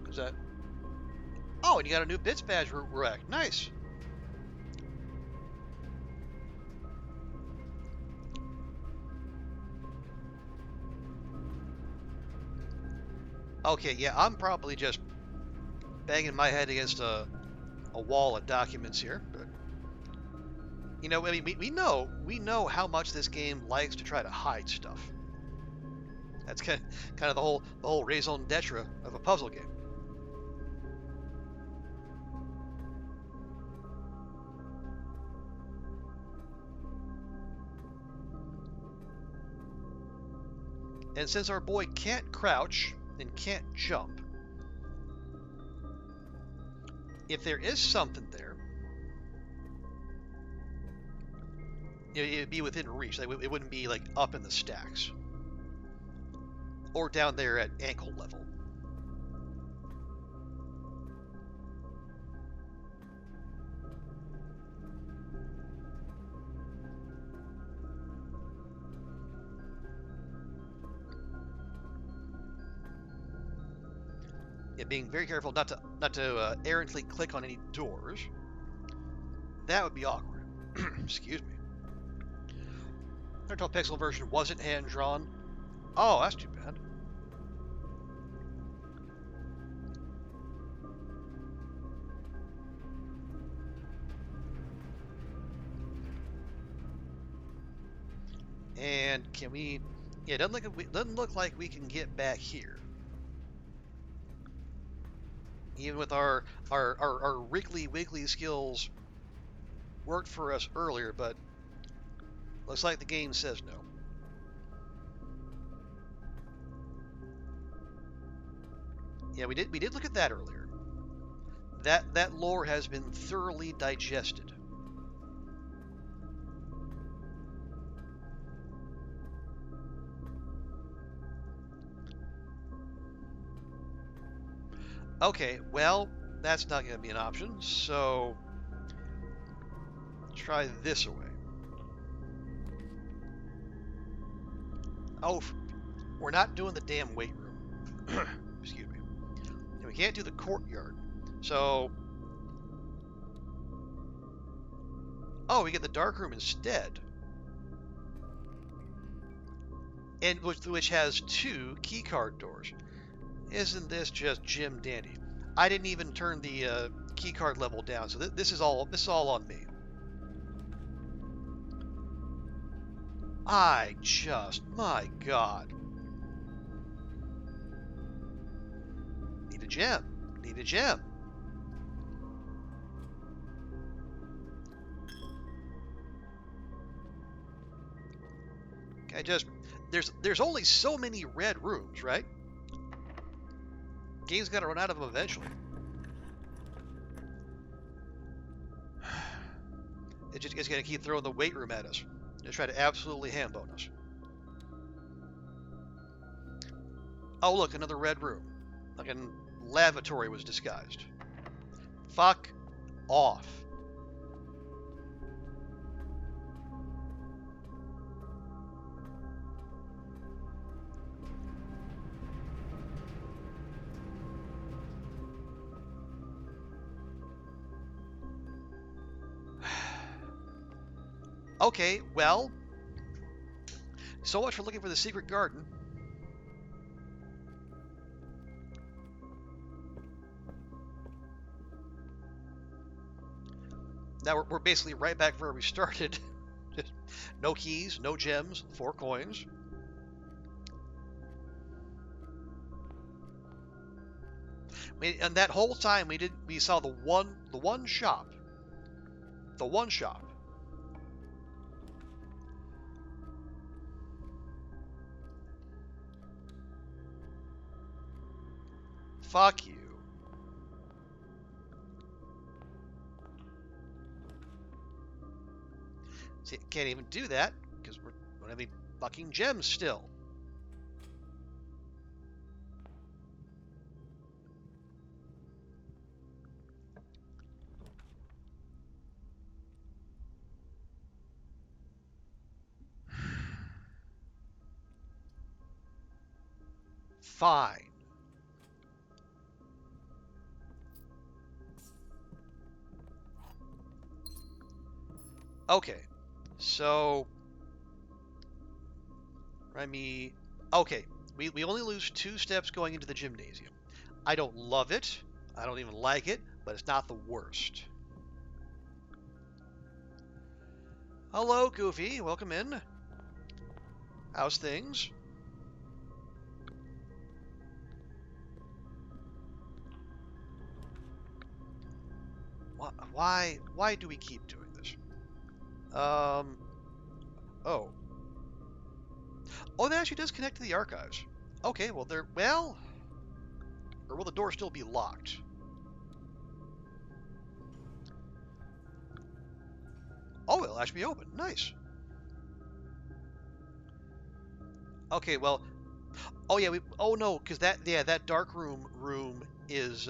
Is that... Oh, and you got a new bits badge rack. Nice. Okay, yeah, I'm probably just banging my head against a wall of documents here, but you know, I mean, we know how much this game likes to try to hide stuff. That's kind of the whole raison d'etre of a puzzle game. And since our boy can't crouch and can't jump, if there is something there, it'd be within reach. It wouldn't be like up in the stacks or down there at ankle level. Yeah, being very careful not to errantly click on any doors. That would be awkward. Excuse me. Turtle Pixel version wasn't hand drawn. Oh, that's too bad. And can we? Yeah, doesn't look like we can get back here. Even with our wriggly wiggly skills worked for us earlier, but looks like the game says no. Yeah, we did look at that earlier. That lore has been thoroughly digested. Okay, well, that's not going to be an option, so try this away. Oh, we're not doing the damn weight room. Excuse me. And we can't do the courtyard. So, oh, we get the dark room instead. And which has 2 keycard doors. Isn't this just Jim Dandy? I didn't even turn the keycard level down, so this is all on me. My God. Need a gem. Need a gem. There's only so many red rooms, right? Game's got to run out of them eventually. It's going to keep throwing the weight room at us. Just try to absolutely ham-bone us. Oh, look, another red room. Like a lavatory was disguised. Fuck off. Okay, well, so much for looking for the secret garden. Now we're basically right back where we started. No keys, no gems, 4 coins. And that whole time we saw the one shop. The one shop. Fuck you. See, can't even do that because we don't have any fucking gems still. Fine. Okay. So, okay, we only lose 2 steps going into the gymnasium. I don't love it. I don't even like it, but it's not the worst. Hello, Goofy. Welcome in. How's things? Why do we keep doing this? Oh. Oh, that actually does connect to the archives. Okay, well, or will the door still be locked? Oh, it'll actually be open. Nice. Okay, well, oh yeah, oh no, because that dark room is,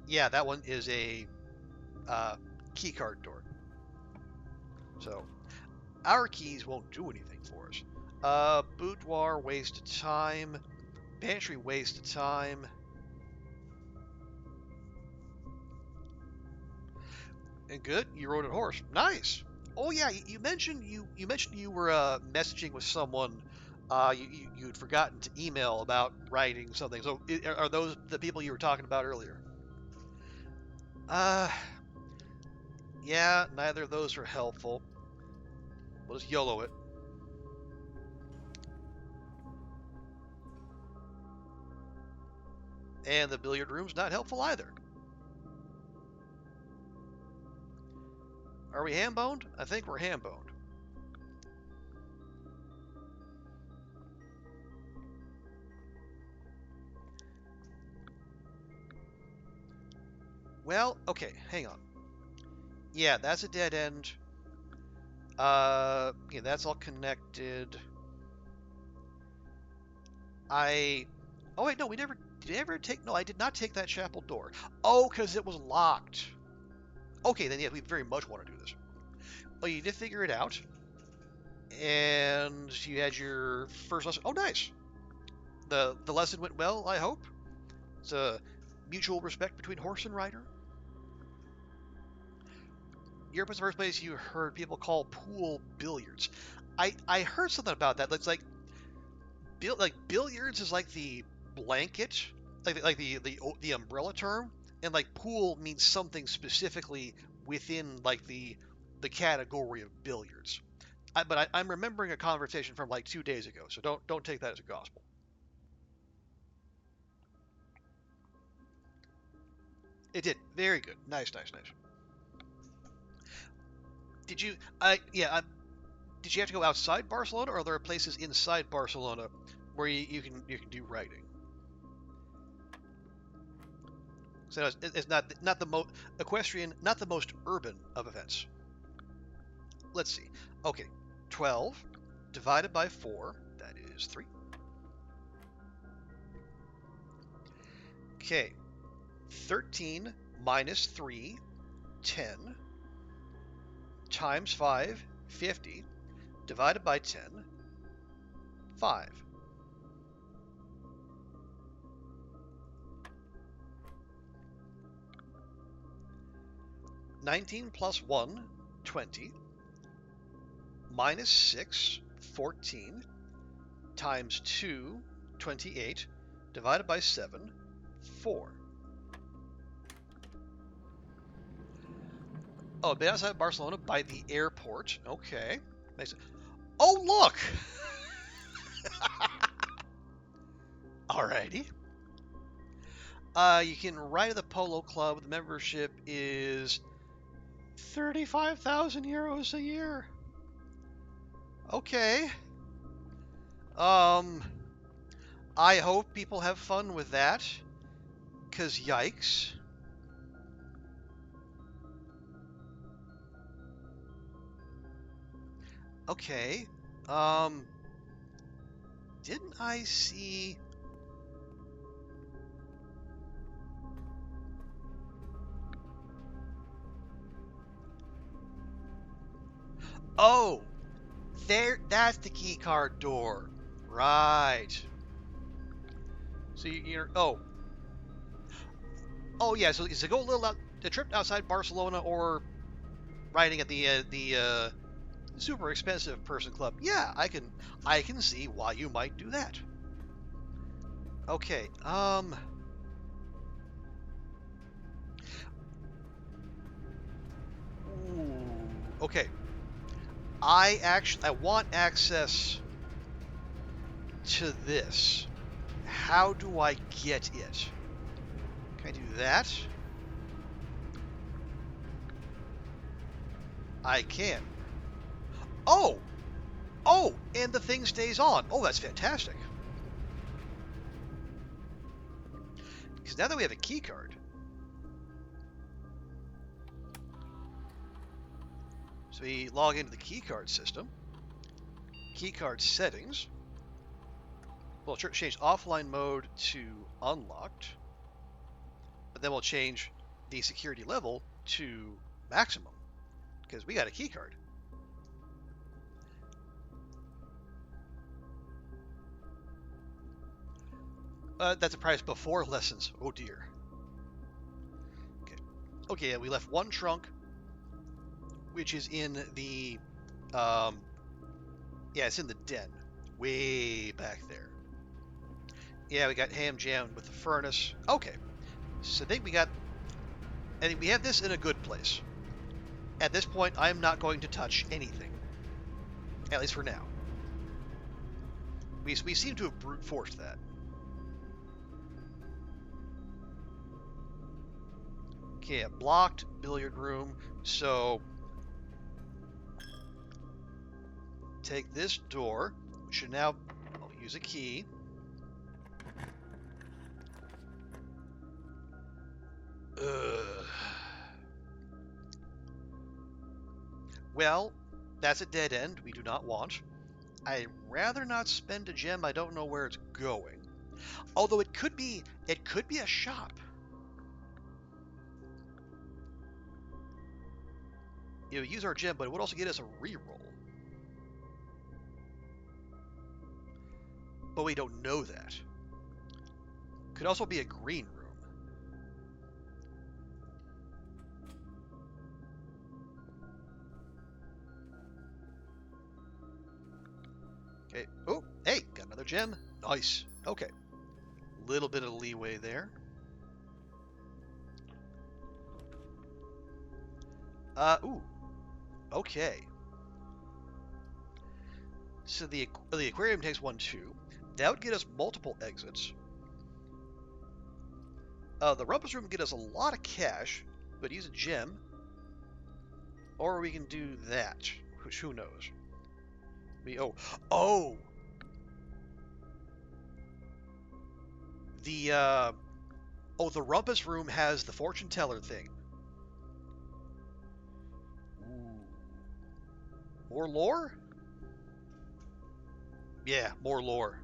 yeah, that one is a key card door. So, our keys won't do anything for us. Boudoir, waste of time. Pantry, waste of time. And good. You rode a horse. Nice. Oh yeah, you mentioned you were messaging with someone. You'd forgotten to email about writing something. So are those the people you were talking about earlier? Uh, yeah. Neither of those are helpful. We'll just YOLO it. And the billiard room's not helpful either. Are we ham-boned? I think we're ham-boned. Well, okay, hang on. Yeah, that's a dead end. Okay, that's all connected. Oh wait, no, did I ever take, no, I did not take that chapel door. Oh, because it was locked. Okay, then yeah, we very much want to do this. Oh, you did figure it out. And you had your first lesson. Oh, nice. The lesson went well, I hope. It's a mutual respect between horse and rider. Europe was the first place you heard people call pool billiards. I heard something about that. It's like billiards is like the blanket, like the umbrella term, and like pool means something specifically within like the category of billiards. But I'm remembering a conversation from like 2 days ago, so don't take that as a gospel. It did very good, nice, nice, nice. Did you? Did you have to go outside Barcelona, or are there places inside Barcelona where you can do writing? So it's not the most equestrian, not the most urban of events. Let's see. Okay, 12 divided by 4, that is 3. Okay, 13 minus 3, 10, times 5, 50, divided by 10, 5. "19 plus 1, 20, minus 6, 14, times 2, 28, divided by 7, 4. Oh, been outside Barcelona by the airport. Okay. Oh, look! Alrighty. You can ride at the Polo Club. The membership is 35,000 euros a year. Okay. I hope people have fun with that. 'Cause yikes. Okay. Didn't I see... Oh! That's the key card door. Right. So you're... Oh. Oh, yeah, so go a little out... A trip outside Barcelona or riding at the super expensive person club. Yeah, I can see why you might do that. Okay, ooh, okay. I want access to this. How do I get it? Can I do that? I can. Oh! Oh, and the thing stays on. Oh, that's fantastic. Because now that we have a key card, so we log into the keycard system, keycard settings, we'll change offline mode to unlocked, but then we'll change the security level to maximum, because we got a keycard. That's a price before lessons. Oh dear. Okay. Okay, we left one trunk which is in the, yeah, it's in the den, way back there. Yeah, we got ham jammed with the furnace. Okay, so I think we have this in a good place. At this point, I'm not going to touch anything, at least for now. We seem to have brute forced that. Okay, a blocked billiard room. So take this door, which should now I'll use a key. Well, that's a dead end we do not want. I'd rather not spend a gem. I don't know where it's going. Although it could be a shop. You know, use our gem, but it would also get us a reroll. But we don't know that. Could also be a green room. Okay. Oh, hey, got another gem. Nice. Okay. Little bit of leeway there. Ooh. Okay. So the aquarium takes 1, 2. That would get us multiple exits. The rumpus room would get us a lot of cash, but use a gem. Or we can do that, which who knows. Oh! The rumpus room has the fortune teller thing. Ooh. More lore? Yeah, more lore.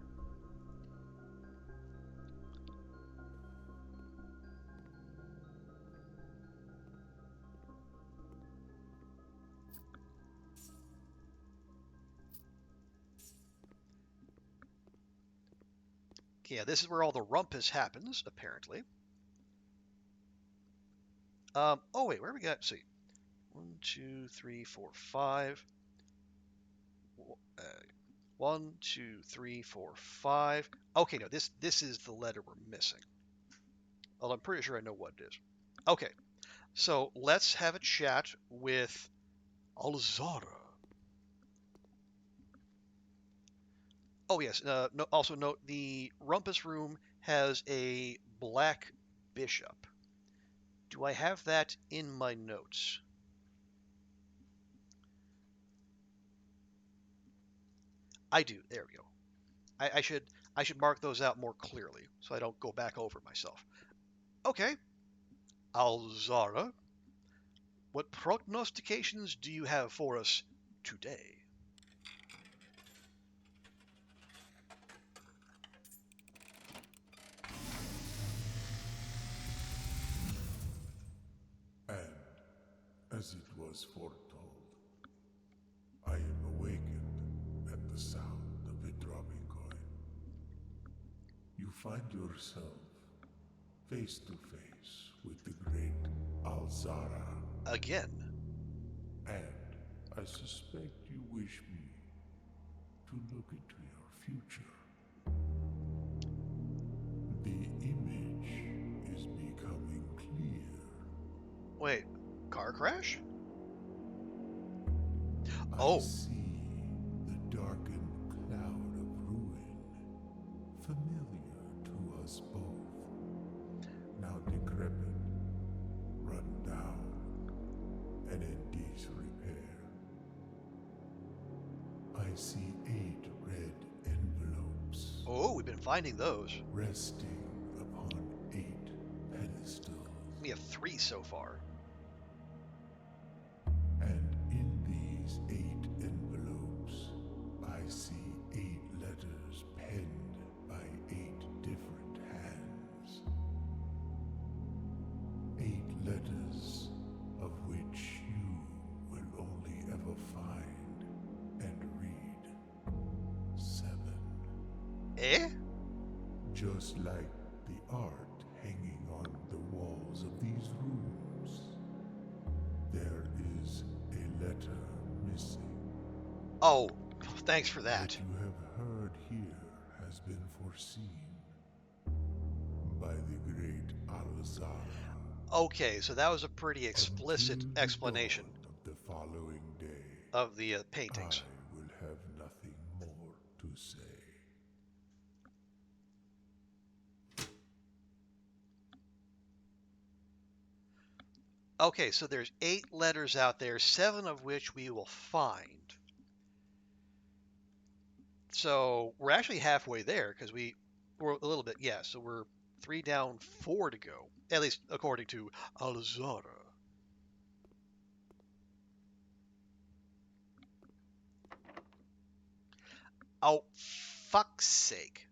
Yeah, this is where all the rumpus happens, apparently. Oh wait, where we got? Let's see, 1, 2, 3, 4, 5. 1, 2, 3, 4, 5. Okay, no, this is the letter we're missing. Although I'm pretty sure I know what it is. Okay, so let's have a chat with Alzara. Oh yes. Also note the rumpus room has a black bishop. Do I have that in my notes? I do. There we go. I should mark those out more clearly so I don't go back over myself. Okay. Alzara, what prognostications do you have for us today? And, as it was foretold, I am awakened at the sound of a dropping coin. You find yourself face to face with the great Alzara. Again. And I suspect you wish me to look into your future. The image is becoming clear. Wait, car crash? I see the darkened cloud of ruin, familiar to us both, now decrepit, run down, and in disrepair. I see 8 red envelopes. Oh, we've been finding those. Resting upon 8 pedestals. We have 3 so far. And in these 8 envelopes, I see 8 letters penned by 8 different hands. 8 letters of which you will only ever find and read 7. Eh? Just like the art hanging on the walls of these rooms, there is a Oh, thanks for What that. you have heard here has been foreseen by the great Alzara. Okay, so that was a pretty Until explicit the explanation dawn of the following day, of the I paintings. will have nothing more to say. Okay, so there's 8 letters out there, 7 of which we will find. So we're actually halfway there because we're a little bit, yeah. So we're 3 down, 4 to go, at least according to Alzara. Oh, fuck's sake.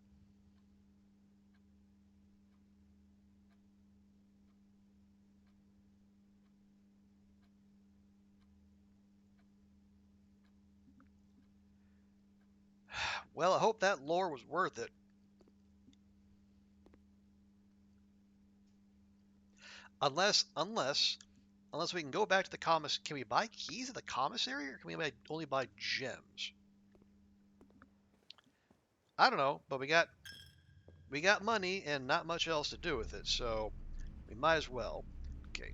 Well, I hope that lore was worth it. Unless we can go back to the can we buy keys at the commissary or can we only buy gems? I don't know, but we got money and not much else to do with it, so we might as well. Okay.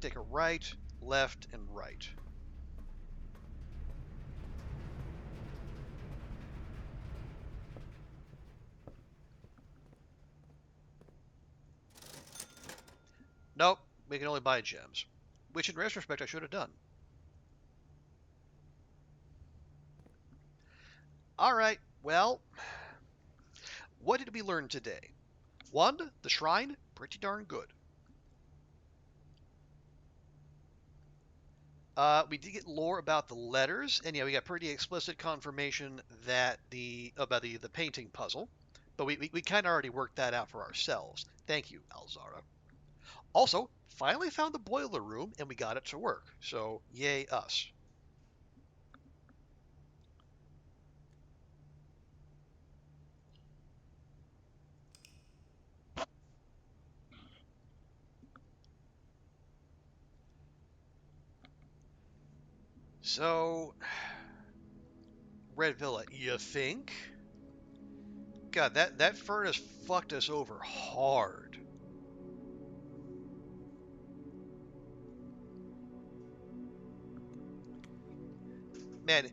Take a right, left, and right. Nope, we can only buy gems. Which in retrospect I should have done. Alright, well, what did we learn today? 1. The shrine, pretty darn good. We did get lore about the letters, and yeah, we got pretty explicit confirmation that about the painting puzzle, but we kind of already worked that out for ourselves. Thank you, Alzara. Also, finally found the boiler room, and we got it to work. So yay us. So, Red Villa, you think? God, that furnace fucked us over hard. Man,